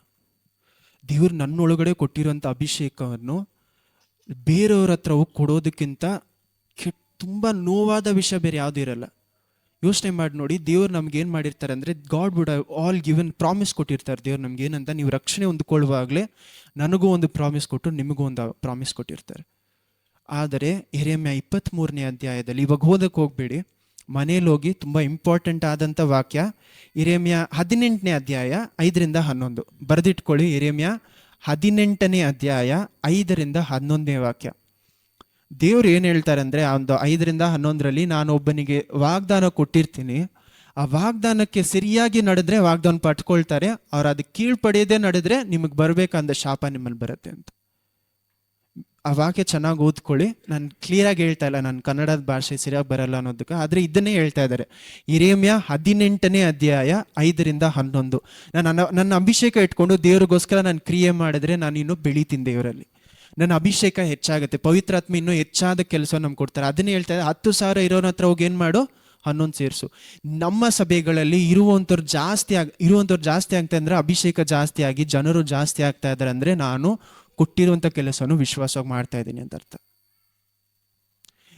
ದೇವ್ರು ನನ್ನೊಳಗಡೆ ಕೊಟ್ಟಿರೋಂಥ ಅಭಿಷೇಕವನ್ನು ಬೇರೆಯವ್ರ ಹತ್ರ ಹೋಗಿ ಕೊಡೋದಕ್ಕಿಂತ ತುಂಬ ನೋವಾದ ವಿಷಯ ಬೇರೆ ಯಾವುದೂ ಇರಲ್ಲ. ಯೋಚನೆ ಮಾಡಿ ನೋಡಿ, ದೇವ್ರು ನಮ್ಗೆ ಏನು ಮಾಡಿರ್ತಾರೆ ಅಂದರೆ, god would have all given promise ಕೊಟ್ಟಿರ್ತಾರೆ. ದೇವ್ರು ನಮ್ಗೆ ಏನಂತ, ನೀವು ರಕ್ಷಣೆ ಹೊಂದ್ಕೊಳ್ಳುವಾಗಲೇ ನನಗೂ ಒಂದು ಪ್ರಾಮಿಸ್ ಕೊಟ್ಟು ನಿಮಗೂ ಒಂದು ಪ್ರಾಮಿಸ್ ಕೊಟ್ಟಿರ್ತಾರೆ. ಆದರೆ ಯೆರೆಮೀಯ 23ನೇ ಅಧ್ಯಾಯದಲ್ಲಿ, ಇವಾಗ ಓದಕ್ಕೆ ಹೋಗಬೇಡಿ, ಮನೇಲಿ ಹೋಗಿ, ತುಂಬ ಇಂಪಾರ್ಟೆಂಟ್ ಆದಂಥ ವಾಕ್ಯ, ಯೆರೆಮೀಯ 18ನೇ ಅಧ್ಯಾಯ 5-11 ಬರೆದಿಟ್ಕೊಳ್ಳಿ. ಯೆರೆಮೀಯ 18ನೇ ಅಧ್ಯಾಯ 5-11 ವಾಕ್ಯ. ದೇವ್ರು ಏನು ಹೇಳ್ತಾರೆ ಅಂದರೆ, ಆ ಒಂದು 5-11ರಲ್ಲಿ, ನಾನು ಒಬ್ಬನಿಗೆ ವಾಗ್ದಾನ ಕೊಟ್ಟಿರ್ತೀನಿ, ಆ ವಾಗ್ದಾನಕ್ಕೆ ಸರಿಯಾಗಿ ನಡೆದ್ರೆ ವಾಗ್ದಾನ ಪಟ್ಕೊಳ್ತಾರೆ, ಅವ್ರು ಅದಕ್ಕೆ ಕೀಳ್ಪಡೆಯದೇ ನಡೆದ್ರೆ ನಿಮಗೆ ಬರಬೇಕಂದ ಶಾಪ ನಿಮ್ಮಲ್ಲಿ ಬರುತ್ತೆ ಅಂತ. ಆ ವಾಕ್ಯ ಚೆನ್ನಾಗಿ ಓದ್ಕೊಳ್ಳಿ. ನಾನು ಕ್ಲಿಯರಾಗಿ ಹೇಳ್ತಾ ಇಲ್ಲ, ನಾನು ಕನ್ನಡದ ಭಾಷೆ ಸರಿಯಾಗಿ ಬರಲ್ಲ ಅನ್ನೋದಕ್ಕೆ, ಆದರೆ ಇದನ್ನೇ ಹೇಳ್ತಾ ಇದ್ದಾರೆ. ಯೆರೆಮೀಯ 18ನೇ ಅಧ್ಯಾಯ 5-11. ನನ್ನ ಅಭಿಷೇಕ ಇಟ್ಕೊಂಡು ದೇವ್ರಿಗೋಸ್ಕರ ನಾನು ಕ್ರಿಯೆ ಮಾಡಿದ್ರೆ ನಾನು ಇನ್ನೂ ಬೆಳಿತೀನಿ ದೇವರಲ್ಲಿ, ನನ್ನ ಅಭಿಷೇಕ ಹೆಚ್ಚಾಗುತ್ತೆ, ಪವಿತ್ರಾತ್ಮ ಇನ್ನೂ ಹೆಚ್ಚಾದ ಕೆಲಸ ನಮ್ಗೆ ಕೊಡ್ತಾರೆ. ಅದನ್ನೇ ಹೇಳ್ತಾ ಇದ್ದಾರೆ. 10,000 ಇರೋನ ಹತ್ರ ಹೋಗಿ ಏನು ಮಾಡು, 11 ಸೇರಿಸು. ನಮ್ಮ ಸಭೆಗಳಲ್ಲಿ ಇರುವಂಥವ್ರು ಜಾಸ್ತಿ ಆಗ್ತಾ ಅಂದರೆ, ಅಭಿಷೇಕ ಜಾಸ್ತಿ ಆಗಿ ಜನರು ಜಾಸ್ತಿ ಆಗ್ತಾ ಇದ್ದಾರೆ ಅಂದರೆ, ನಾನು ಕೊಟ್ಟಿರುವಂಥ ಕೆಲಸವನ್ನು ವಿಶ್ವಾಸವಾಗಿ ಮಾಡ್ತಾ ಇದ್ದೀನಿ ಅಂತ ಅರ್ಥ.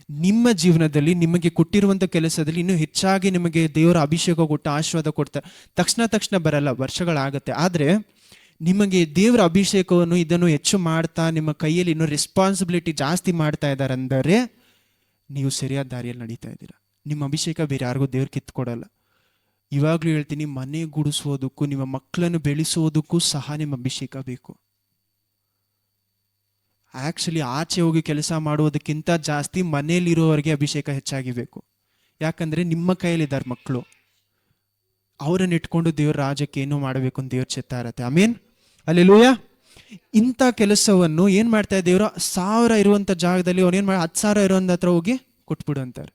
ನಿಮ್ಮ ಜೀವನದಲ್ಲಿ ನಿಮಗೆ ಕೊಟ್ಟಿರುವಂಥ ಕೆಲಸದಲ್ಲಿ ಇನ್ನೂ ಹೆಚ್ಚಾಗಿ ನಿಮಗೆ ದೇವರ ಅಭಿಷೇಕ ಕೊಟ್ಟು ಆಶೀರ್ವಾದ ಕೊಡ್ತಾರೆ. ತಕ್ಷಣ ಬರಲ್ಲ, ವರ್ಷಗಳಾಗತ್ತೆ. ಆದರೆ ನಿಮಗೆ ದೇವರ ಅಭಿಷೇಕವನ್ನು ಇದನ್ನು ಹೆಚ್ಚು ಮಾಡ್ತಾ ನಿಮ್ಮ ಕೈಯಲ್ಲಿ ಇನ್ನೂ ರೆಸ್ಪಾನ್ಸಿಬಿಲಿಟಿ ಜಾಸ್ತಿ ಮಾಡ್ತಾ ಇದ್ದಾರೆ ಅಂದರೆ ನೀವು ಸರಿಯಾದ ದಾರಿಯಲ್ಲಿ ನಡೀತಾ ಇದ್ದೀರಾ. ನಿಮ್ಮ ಅಭಿಷೇಕ ಬೇರೆ ಯಾರಿಗೂ ದೇವ್ರು ಕಿತ್ಕೊಡಲ್ಲ. ಇವಾಗಲೂ ಹೇಳ್ತೀನಿ, ಮನೆ ಗುಡಿಸೋದಕ್ಕೂ ನಿಮ್ಮ ಮಕ್ಕಳನ್ನು ಬೆಳೆಸೋದಕ್ಕೂ ಸಹ ನಿಮ್ಮ ಅಭಿಷೇಕ ಬೇಕು. ಆ್ಯಕ್ಚುಲಿ ಆಚೆ ಹೋಗಿ ಕೆಲಸ ಮಾಡುವುದಕ್ಕಿಂತ ಜಾಸ್ತಿ ಮನೇಲಿರೋರಿಗೆ ಅಭಿಷೇಕ ಹೆಚ್ಚಾಗಿ ಬೇಕು. ಯಾಕಂದರೆ ನಿಮ್ಮ ಕೈಯಲ್ಲಿದ್ದಾರೆ ಮಕ್ಕಳು, ಅವರನ್ನು ಇಟ್ಕೊಂಡು ದೇವ್ರ ರಾಜ್ಯಕ್ಕೆ ಏನೋ ಮಾಡಬೇಕು ಅಂತ ದೇವ್ರ ಚಿತ್ತ ಇರತ್ತೆ. ಆಮೇನ್, ಹಲ್ಲೆಲೂಯಾ. ಇಂಥ ಕೆಲಸವನ್ನು ಏನು ಮಾಡ್ತಾ ದೇವ್ರು, 1000 ಇರುವಂಥ ಜಾಗದಲ್ಲಿ ಅವ್ರು ಏನು ಮಾಡಿ 10,000 ಇರೋಂಥ ಹತ್ರ ಹೋಗಿ ಕೊಟ್ಬಿಡು ಅಂತಾರೆ.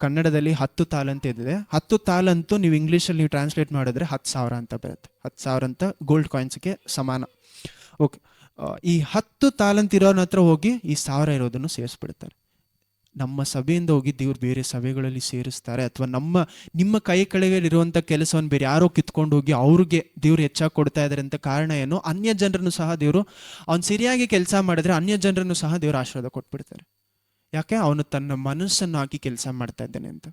ಕನ್ನಡದಲ್ಲಿ 10 ತಾಲಂತ್ ಇದೆ. 10 ತಾಲಂತು ನೀವು ಇಂಗ್ಲೀಷಲ್ಲಿ ನೀವು ಟ್ರಾನ್ಸ್ಲೇಟ್ ಮಾಡಿದ್ರೆ 10,000 ಅಂತ ಬರುತ್ತೆ. 10,000 ಅಂತ ಗೋಲ್ಡ್ ಕಾಯಿನ್ಸ್ಗೆ ಸಮಾನ. ಓಕೆ, ಈ 10 ತಾಲಂತ್ ಇರೋನ ಹತ್ರ ಹೋಗಿ ಈ 1000 ಇರೋದನ್ನು ಸೇರಿಸ್ಬಿಡ್ತಾರೆ. ನಮ್ಮ ಸಭೆಯಿಂದ ಹೋಗಿ ದೇವ್ರು ಬೇರೆ ಸಭೆಗಳಲ್ಲಿ ಸೇರಿಸ್ತಾರೆ, ಅಥವಾ ನಿಮ್ಮ ಕೈ ಕೆಳಗಲ್ಲಿರುವಂಥ ಕೆಲಸವನ್ನು ಬೇರೆ ಯಾರೋ ಕಿತ್ಕೊಂಡು ಹೋಗಿ ಅವ್ರಿಗೆ ದೇವ್ರು ಹೆಚ್ಚಾಗಿ ಕೊಡ್ತಾ ಇದ್ದಾರೆ ಅಂತ ಕಾರಣ ಏನು, ಅನ್ಯ ಜನರನ್ನು ಸಹ ದೇವರು ಅವ್ನು ಸರಿಯಾಗಿ ಕೆಲಸ ಮಾಡಿದ್ರೆ ಅನ್ಯ ಜನರನ್ನು ಸಹ ದೇವ್ರು ಆಶೀರ್ವಾದ ಕೊಟ್ಬಿಡ್ತಾರೆ. ಯಾಕೆ, ಅವನು ತನ್ನ ಮನಸ್ಸನ್ನು ಹಾಕಿ ಕೆಲಸ ಮಾಡ್ತಾ ಇದ್ದಾನೆ ಅಂತ.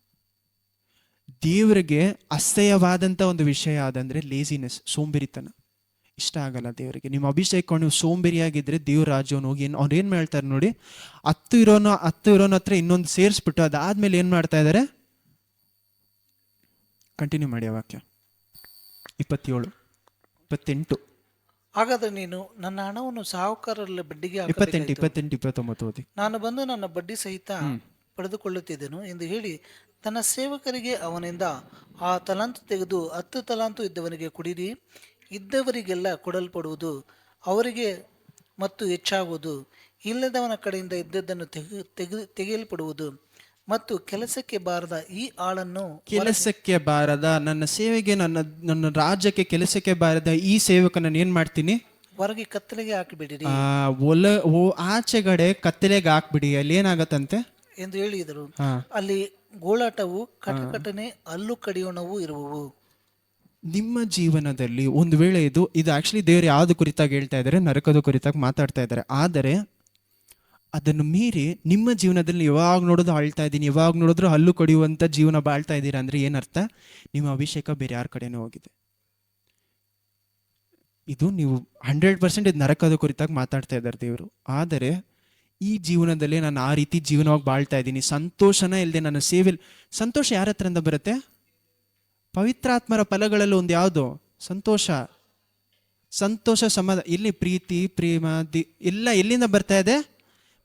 ದೇವರಿಗೆ ಅಸಹ್ಯವಾದಂಥ ಒಂದು ವಿಷಯ ಆದಂದ್ರೆ ಲೇಸಿನೆಸ್, ಸೋಂಬೇರಿತನ. ಇಷ್ಟ ಆಗಲ್ಲ ದೇವರಿಗೆ. ನಿಮ್ಮ ಅಭಿಷೇಕ ನೀವು ಸೋಂಬೇರಿಯಾಗಿದ್ರೆ ದೇವ್ರ ರಾಜ್ಯವನ್ನು ಹೋಗಿ ಅವ್ರು ಏನು ಹೇಳ್ತಾರೆ ನೋಡಿ, 10 ಇರೋನ ಹತ್ರ ಇನ್ನೊಂದು ಸೇರಿಸ್ಬಿಟ್ಟು ಅದಾದ್ಮೇಲೆ ಏನು ಮಾಡ್ತಾ ಇದ್ದಾರೆ, ಕಂಟಿನ್ಯೂ ಮಾಡಿ ಆ ವಾಕ್ಯ. 27, 28. ಹಾಗಾದ್ರೆ ನೀನು ನನ್ನ ಹಣವನ್ನು ಸಾಹುಕಾರರಲ್ಲಿ ಬಡ್ಡಿಗೆ 28, 29 ಓದಿ. ನಾನು ಬಂದು ನನ್ನ ಬಡ್ಡಿ ಸಹಿತ ಪಡೆದುಕೊಳ್ಳುತ್ತಿದ್ದೆನು ಎಂದು ಹೇಳಿ ತನ್ನ ಸೇವಕರಿಗೆ ಅವನಿಂದ ಆ ತಲಾಂತು ತೆಗೆದು 10 ತಲಾಂತು ಇದ್ದವನಿಗೆ ಕೊಡಿರಿ, ಇದ್ದವರಿಗೆಲ್ಲ ಕೊಡಲ್ಪಡುವುದು, ಅವರಿಗೆ ಮತ್ತು ಹೆಚ್ಚಾಗುವುದು, ಇಲ್ಲದವನ ಕಡೆಯಿಂದ ಇದ್ದದ್ದನ್ನು ತೆಗೆಯಲ್ಪಡುವುದು. ಮತ್ತು ಕೆಲಸಕ್ಕೆ ಬಾರದ ಈ ಆಳನ್ನು, ಕೆಲಸಕ್ಕೆ ಬಾರದ ನನ್ನ ಸೇವೆಗೆ, ನನ್ನ ರಾಜ್ಯಕ್ಕೆ ಕೆಲಸಕ್ಕೆ ಬಾರದ ಈ ಸೇವಕನನ್ನು ಏನ್ ಮಾಡ್ತೀನಿ, ಹೊರಗೆ ಕತ್ತಲೆಗೆ ಹಾಕಿಬಿಡಿರಿ, ಆಚೆಗಡೆ ಕತ್ತಲೆಗೆ ಹಾಕ್ಬಿಡಿ. ಅಲ್ಲಿ ಏನಾಗತ್ತಂತೆ ಎಂದು ಹೇಳಿದರು. ಅಲ್ಲಿ ಗೋಳಾಟವು, ಕಟಕಟನೆ, ಹಲ್ಲು ಕಡಿಯೋಣವು ಇರುವವು. ನಿಮ್ಮ ಜೀವನದಲ್ಲಿ ಒಂದು ವೇಳೆ ಇದು ಆಕ್ಚುಲಿ ದೇವರು ಯಾವ್ದು ಕುರಿತಾಗಿ ಹೇಳ್ತಾ ಇದ್ದಾರೆ, ನರಕದ ಕುರಿತಾಗಿ ಮಾತಾಡ್ತಾ ಇದ್ದಾರೆ. ಆದರೆ ಅದನ್ನು ಮೀರಿ ನಿಮ್ಮ ಜೀವನದಲ್ಲಿ ಯಾವಾಗ ನೋಡೋದು ಆಳ್ತಾ ಇದ್ದೀನಿ, ಯಾವಾಗ ನೋಡಿದ್ರು ಹಲ್ಲು ಕಡಿಯುವಂಥ ಜೀವನ ಬಾಳ್ತಾ ಇದ್ದೀರಾ ಅಂದರೆ ಏನರ್ಥ, ನಿಮ್ಮ ಅಭಿಷೇಕ ಬೇರೆ ಯಾರ ಕಡೆನೂ ಹೋಗಿದೆ. ಇದು ನೀವು 100% ಇದು ನರಕದ ಕುರಿತಾಗಿ ಮಾತಾಡ್ತಾ ಇದ್ದಾರೆ ದೇವರು. ಆದರೆ ಈ ಜೀವನದಲ್ಲಿ ನಾನು ಆ ರೀತಿ ಜೀವನವಾಗಿ ಬಾಳ್ತಾ ಇದ್ದೀನಿ, ಸಂತೋಷನ ಇಲ್ಲದೆ ನನ್ನ ಸೇವೆಯಲ್ಲಿ, ಸಂತೋಷ ಯಾರ ಹತ್ರಿಂದ ಬರುತ್ತೆ, ಪವಿತ್ರಾತ್ಮರ ಫಲಗಳಲ್ಲಿ ಒಂದು ಯಾವುದು, ಸಂತೋಷ ಸಮಾಧಾನ. ಇಲ್ಲಿ ಪ್ರೀತಿ, ಪ್ರೇಮ ಎಲ್ಲ ಎಲ್ಲಿಂದ ಬರ್ತಾ ಇದೆ,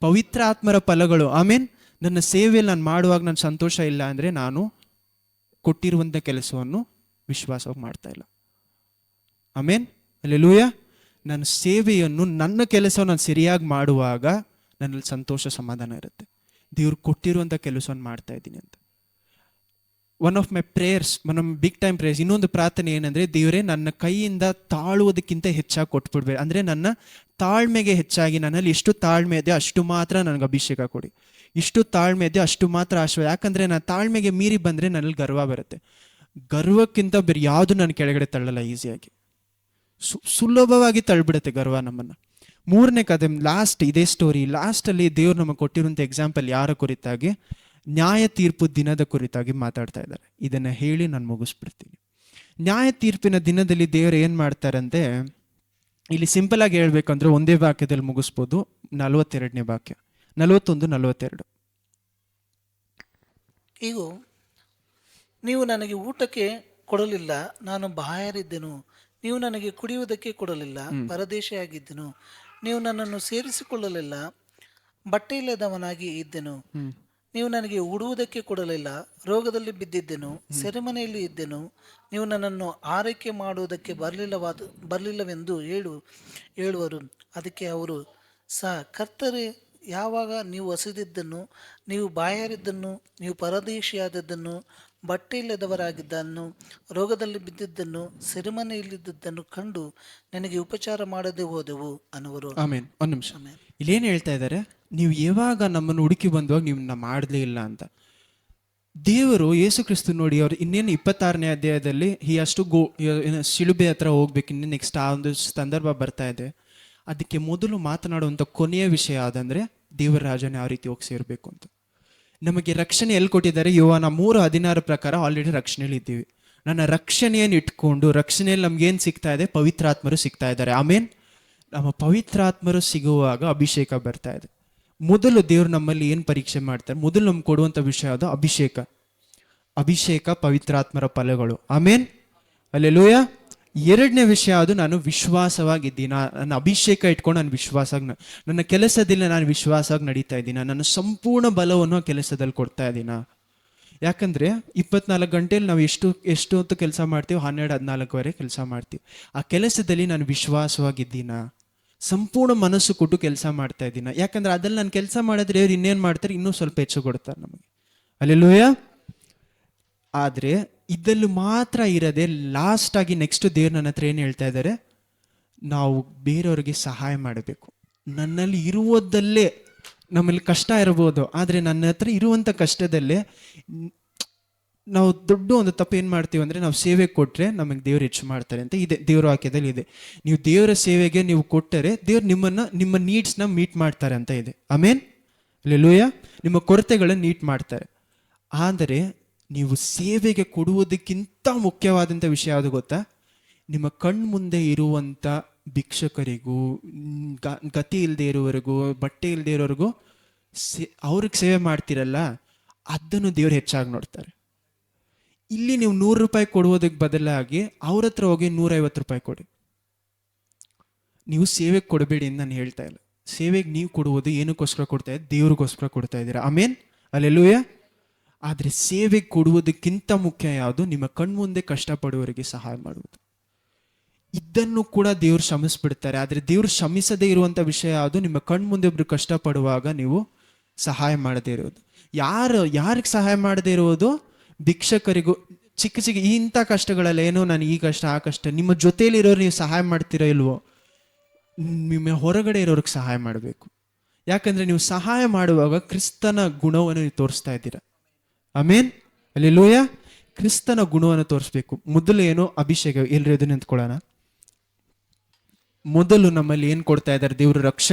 ಪವಿತ್ರ ಆತ್ಮರ ಫಲಗಳು. ಆಮೇನ್. ನನ್ನ ಸೇವೆಯಲ್ಲಿ ನಾನು ಮಾಡುವಾಗ ನನ್ನ ಸಂತೋಷ ಇಲ್ಲ ಅಂದರೆ ನಾನು ಕೊಟ್ಟಿರುವಂಥ ಕೆಲಸವನ್ನು ವಿಶ್ವಾಸವಾಗಿ ಮಾಡ್ತಾ ಇಲ್ಲ. ಆಮೇನ್, ಹಲ್ಲೆಲೂಯಾ. ನನ್ನ ಸೇವೆಯನ್ನು, ನನ್ನ ಕೆಲಸವನ್ನು ನಾನು ಸರಿಯಾಗಿ ಮಾಡುವಾಗ ನನ್ನಲ್ಲಿ ಸಂತೋಷ ಸಮಾಧಾನ ಇರುತ್ತೆ, ದೇವ್ರು ಕೊಟ್ಟಿರುವಂಥ ಕೆಲಸವನ್ನು ಮಾಡ್ತಾ ಇದ್ದೀನಿ ಅಂತ. One of my prayers, big time prayers, ಇನ್ನೊಂದು ಪ್ರಾರ್ಥನೆ ಏನಂದರೆ, ದೇವರೇ ನನ್ನ ಕೈಯಿಂದ ತಾಳುವುದಕ್ಕಿಂತ ಹೆಚ್ಚಾಗಿ ಕೊಟ್ಬಿಡ್ಬೇಕು. ಅಂದರೆ ನನ್ನ ತಾಳ್ಮೆಗೆ ಹೆಚ್ಚಾಗಿ, ನನ್ನಲ್ಲಿ ಎಷ್ಟು ತಾಳ್ಮೆ ಇದೆ ಅಷ್ಟು ಮಾತ್ರ ನನಗೆ ಅಭಿಷೇಕ ಕೊಡಿ, ಇಷ್ಟು ತಾಳ್ಮೆ ಇದೆ ಅಷ್ಟು ಮಾತ್ರ ಆಶೀರ್ವಾದ. ಯಾಕಂದರೆ ನಾನು ತಾಳ್ಮೆಗೆ ಮೀರಿ ಬಂದರೆ ನನ್ನಲ್ಲಿ ಗರ್ವ ಬರುತ್ತೆ. ಗರ್ವಕ್ಕಿಂತ ಬೇರೆ ಯಾವುದು ನನ್ನ ಕೆಳಗಡೆ ತಳ್ಳಲ್ಲ, ಈಸಿಯಾಗಿ ಸುಲಭವಾಗಿ ತಳ್ಳಿಬಿಡುತ್ತೆ ಗರ್ವ ನಮ್ಮನ್ನು. 3ನೇ ಕತೆ, ಲಾಸ್ಟ್, ಇದೇ ಸ್ಟೋರಿ ಲಾಸ್ಟಲ್ಲಿ ದೇವ್ರು ನಮಗೆ ಕೊಟ್ಟಿರುವಂಥ ಎಕ್ಸಾಂಪಲ್ ಯಾರ ಕುರಿತಾಗಿ, ನ್ಯಾಯ ತೀರ್ಪು ದಿನದ ಕುರಿತಾಗಿ ಮಾತಾಡ್ತಾ ಇದ್ದಾರೆ. ಇದನ್ನ ಹೇಳಿ ನಾನು ಮುಗಿಸ್ಬಿಡ್ತೀನಿ. ನ್ಯಾಯ ತೀರ್ಪಿನ ದಿನದಲ್ಲಿ ದೇವರು ಏನ್ ಮಾಡ್ತಾರಂತೆ, ಇಲ್ಲಿ ಸಿಂಪಲ್ ಆಗಿ ಹೇಳ್ಬೇಕಂದ್ರೆ ಒಂದೇ ವಾಕ್ಯದಲ್ಲಿ ಮುಗಿಸ್ಬೋದು. 42ನೇ ವಾಕ್ಯ, 41-42. ಈಗ ನೀವು ನನಗೆ ಊಟಕ್ಕೆ ಕೊಡಲಿಲ್ಲ, ನಾನು ಬಾಯಾರಿದ್ದೆನು. ನೀವು ನನಗೆ ಕುಡಿಯುವುದಕ್ಕೆ ಕೊಡಲಿಲ್ಲ, ಪರದೇಶಿಯಾಗಿದ್ದೆನು. ನೀವು ನನ್ನನ್ನು ಸೇರಿಸಿಕೊಳ್ಳಲಿಲ್ಲ, ಬಟ್ಟೆ ಇಲ್ಲದವನಾಗಿ ಇದ್ದೆನು. ನೀವು ನನಗೆ ಉಡುವುದಕ್ಕೆ ಕೊಡಲಿಲ್ಲ, ರೋಗದಲ್ಲಿ ಬಿದ್ದಿದ್ದೆನು, ಸೆರೆಮನೆಯಲ್ಲಿ ಇದ್ದೆನು. ನೀವು ನನ್ನನ್ನು ಆರೈಕೆ ಮಾಡುವುದಕ್ಕೆ ಬರಲಿಲ್ಲವೆಂದು ಹೇಳುವರು. ಅದಕ್ಕೆ ಅವರು ಕರ್ತರೇ, ಯಾವಾಗ ನೀವು ಹಸಿದಿದ್ದನ್ನು, ನೀವು ಬಾಯಾರಿದ್ದನ್ನು, ನೀವು ಪರದೇಶಿಯಾದದ್ದನ್ನು, ಬಟ್ಟೆ ಇಲ್ಲದವರಾಗಿದ್ದನ್ನು, ರೋಗದಲ್ಲಿ ಬಿದ್ದಿದ್ದನ್ನು, ಸೆರೆಮನೆಯಲ್ಲಿದ್ದದ್ದನ್ನು ಕಂಡು ನನಗೆ ಉಪಚಾರ ಮಾಡದೆ ಹೋದೆವು ಅನ್ನುವರು. ಆಮೇನ್. ಒಂದು ನಿಮಿಷ, ಇಲ್ಲೇನು ಹೇಳ್ತಾ ಇದ್ದಾರೆ, ನೀವು ಯಾವಾಗ ನಮ್ಮನ್ನು ಹುಡುಕಿ ಬಂದುವಾಗ ನೀವು ಮಾಡಲೇ ಇಲ್ಲ ಅಂತ. ದೇವರು ಯೇಸು ಕ್ರಿಸ್ತು ನೋಡಿ, ಅವ್ರು ಇನ್ನೇನು 26ನೇ ಅಧ್ಯಾಯದಲ್ಲಿ ಅಷ್ಟು ಶಿಲುಬೆ ಹತ್ರ ಹೋಗ್ಬೇಕು, ಇನ್ನೇ ನೆಕ್ಸ್ಟ್ ಆ ಒಂದು ಸಂದರ್ಭ ಬರ್ತಾ ಇದೆ. ಅದಕ್ಕೆ ಮೊದಲು ಮಾತನಾಡುವಂಥ ಕೊನೆಯ ವಿಷಯ ಆದಂದ್ರೆ ದೇವರ ರಾಜನ ಯಾವ ರೀತಿ ಹೋಗಿ ಸೇರಬೇಕು ಅಂತ. ನಮಗೆ ರಕ್ಷಣೆ ಎಲ್ಲಿ ಕೊಟ್ಟಿದ್ದಾರೆ? ಯೋಹಾನ 3:16 ಪ್ರಕಾರ ಆಲ್ರೆಡಿ ರಕ್ಷಣೆಯಲ್ಲಿ ಇದ್ದೀವಿ. ನನ್ನ ರಕ್ಷಣೆಯನ್ನು ಇಟ್ಕೊಂಡು ರಕ್ಷಣೆಯಲ್ಲಿ ನಮ್ಗೇನು ಸಿಗ್ತಾ ಇದೆ? ಪವಿತ್ರಾತ್ಮರು ಸಿಗ್ತಾ ಇದ್ದಾರೆ. ಆಮೇನ್. ನಮ್ಮ ಪವಿತ್ರಾತ್ಮರು ಸಿಗುವಾಗ ಅಭಿಷೇಕ ಬರ್ತಾ ಇದೆ. ಮೊದಲು ದೇವರು ನಮ್ಮಲ್ಲಿ ಏನು ಪರೀಕ್ಷೆ ಮಾಡ್ತಾರೆ? ಮೊದಲು ನಮ್ಗೆ ಕೊಡುವಂಥ ವಿಷಯ ಅದು ಅಭಿಷೇಕ, ಪವಿತ್ರಾತ್ಮರ ಫಲಗಳು. ಆಮೇನ್, ಹಲ್ಲೆಲೂಯಾ. ಎರಡನೇ ವಿಷಯ ಅದು ನಾನು ವಿಶ್ವಾಸವಾಗಿದ್ದೀನಿ. ನನ್ನ ಅಭಿಷೇಕ ಇಟ್ಕೊಂಡು ನಾನು ವಿಶ್ವಾಸಾಗಿ, ನನ್ನ ಕೆಲಸದಲ್ಲಿ ನಾನು ವಿಶ್ವಾಸಾಗಿ ನಡೀತಾ ಇದ್ದೀನ, ನನ್ನ ಸಂಪೂರ್ಣ ಬಲವನ್ನು ಕೆಲಸದಲ್ಲಿ ಕೊಡ್ತಾ ಇದ್ದೀನ. ಯಾಕಂದರೆ 24 ಗಂಟೆಯಲ್ಲಿ ನಾವು ಎಷ್ಟು ಹೊತ್ತು ಕೆಲಸ ಮಾಡ್ತೀವಿ? 12-14ವರೆಗೆ ಕೆಲಸ ಮಾಡ್ತೀವಿ. ಆ ಕೆಲಸದಲ್ಲಿ ನಾನು ವಿಶ್ವಾಸವಾಗಿದ್ದೀನ, ಸಂಪೂರ್ಣ ಮನಸ್ಸು ಕೊಟ್ಟು ಕೆಲಸ ಮಾಡ್ತಾ ಇದ್ದೀನ. ಯಾಕಂದ್ರೆ ಅದ್ರಲ್ಲಿ ನಾನು ಕೆಲಸ ಮಾಡಿದ್ರೆ ಅವ್ರು ಇನ್ನೇನು ಮಾಡ್ತಾರೆ? ಇನ್ನೂ ಸ್ವಲ್ಪ ಹೆಚ್ಚು ಕೊಡ್ತಾರೆ ನಮಗೆ. ಹಲ್ಲೆಲೂಯಾ. ಆದರೆ ಇದ್ದಲ್ಲಿ ಮಾತ್ರ ಇರದೆ ಲಾಸ್ಟ್ ಆಗಿ ನೆಕ್ಸ್ಟ್ ದೇವ್ರು ನನ್ನ ಹತ್ರ ಏನು ಹೇಳ್ತಾ ಇದ್ದಾರೆ? ನಾವು ಬೇರೆಯವ್ರಿಗೆ ಸಹಾಯ ಮಾಡಬೇಕು. ನನ್ನಲ್ಲಿ ಇರುವುದಲ್ಲೇ ನಮ್ಮಲ್ಲಿ ಕಷ್ಟ ಇರ್ಬೋದು, ಆದರೆ ನನ್ನ ಹತ್ರ ಇರುವಂಥ ಕಷ್ಟದಲ್ಲೇ ನಾವು ದೊಡ್ಡ ಒಂದು ತಪ್ಪು ಏನು ಮಾಡ್ತೀವಿ ಅಂದರೆ, ನಾವು ಸೇವೆ ಕೊಟ್ಟರೆ ನಮಗೆ ದೇವ್ರು ಹೆಚ್ಚು ಮಾಡ್ತಾರೆ ಅಂತ ಇದೆ, ದೇವ್ರ ವಾಕ್ಯದಲ್ಲಿ ಇದೆ. ನೀವು ದೇವರ ಸೇವೆಗೆ ನೀವು ಕೊಟ್ಟರೆ ದೇವ್ರು ನಿಮ್ಮ ನೀಡ್ಸ್ನ ಮೀಟ್ ಮಾಡ್ತಾರೆ ಅಂತ ಇದೆ. ಆಮೇನ್, ಹಲ್ಲೆಲೂಯಾ. ನಿಮ್ಮ ಕೊರತೆಗಳನ್ನು ಮೀಟ್ ಮಾಡ್ತಾರೆ. ಆದರೆ ನೀವು ಸೇವೆಗೆ ಕೊಡುವುದಕ್ಕಿಂತ ಮುಖ್ಯವಾದಂಥ ವಿಷಯ ಯಾವುದು ಗೊತ್ತಾ? ನಿಮ್ಮ ಕಣ್ಮುಂದೆ ಇರುವಂಥ ಭಿಕ್ಷಕರಿಗೂ, ಗತಿ ಇಲ್ಲದೆ ಇರೋವರೆಗೂ, ಬಟ್ಟೆ ಇಲ್ಲದೆ ಇರೋರಿಗೂ ಅವ್ರಿಗೆ ಸೇವೆ ಮಾಡ್ತಿರಲ್ಲ, ಅದನ್ನು ದೇವ್ರು ಹೆಚ್ಚಾಗಿ ನೋಡ್ತಾರೆ. ಇಲ್ಲಿ ನೀವು 100 ರೂಪಾಯಿ ಕೊಡುವುದಕ್ಕೆ ಬದಲಾಗಿ ಅವ್ರ ಹತ್ರ ಹೋಗಿ 150 ರೂಪಾಯಿ ಕೊಡಿ. ನೀವು ಸೇವೆಗೆ ಕೊಡಬೇಡಿ ಅಂತ ನಾನು ಹೇಳ್ತಾ ಇಲ್ಲ. ಸೇವೆಗೆ ನೀವು ಕೊಡುವುದು ಏನಕ್ಕೋಸ್ಕರ ಕೊಡ್ತಾ ಇದ್ದೀರಾ? ದೇವ್ರಿಗೋಸ್ಕರ ಕೊಡ್ತಾ ಇದ್ದೀರಾ. ಆಮೇನ್, ಹಲ್ಲೆಲೂಯಾ. ಆದರೆ ಸೇವೆಗೆ ಕೊಡುವುದಕ್ಕಿಂತ ಮುಖ್ಯ ಯಾವುದು? ನಿಮ್ಮ ಕಣ್ಮುಂದೆ ಕಷ್ಟಪಡುವವರಿಗೆ ಸಹಾಯ ಮಾಡುವುದು. ಇದನ್ನು ಕೂಡ ದೇವ್ರು ಶ್ರಮಿಸ್ಬಿಡ್ತಾರೆ. ಆದರೆ ದೇವ್ರು ಶ್ರಮಿಸದೇ ಇರುವಂಥ ವಿಷಯ ಯಾವುದು? ನಿಮ್ಮ ಕಣ್ಮುಂದೆ ಒಬ್ರು ಕಷ್ಟಪಡುವಾಗ ನೀವು ಸಹಾಯ ಮಾಡದೇ ಇರೋದು. ಯಾರಿಗೆ ಸಹಾಯ ಮಾಡದೇ ಇರೋದು? ಭಿಕ್ಷಕರಿಗೂ. ಚಿಕ್ಕ ಇಂಥ ಕಷ್ಟಗಳಲ್ಲ, ಏನೋ ನಾನು ಈ ಕಷ್ಟ ಆ ಕಷ್ಟ, ನಿಮ್ಮ ಜೊತೆಯಲ್ಲಿರೋರು ನೀವು ಸಹಾಯ ಮಾಡ್ತೀರೋ ಇಲ್ವೋ? ನಿಮ್ಮ ಹೊರಗಡೆ ಇರೋರಿಗೆ ಸಹಾಯ ಮಾಡಬೇಕು. ಯಾಕಂದರೆ ನೀವು ಸಹಾಯ ಮಾಡುವಾಗ ಕ್ರಿಸ್ತನ ಗುಣವನ್ನು ನೀವು ತೋರಿಸ್ತಾ ಇದ್ದೀರಾ. ಆಮೇನ್, ಹಲ್ಲೆಲೂಯಾ. ಕ್ರಿಸ್ತನ ಗುಣವನ್ನು ತೋರಿಸ್ಬೇಕು. ಮೊದಲು ಏನು? ಅಭಿಷೇಕ. ಎಲ್ಲರೂ ಎದ್ದು ನಿಂತ್ಕೊಳ್ಳೋಣ. ಮೊದಲು ನಮ್ಮಲ್ಲಿ ಏನು ಕೊಡ್ತಾ ಇದ್ದಾರೆ ದೇವರು?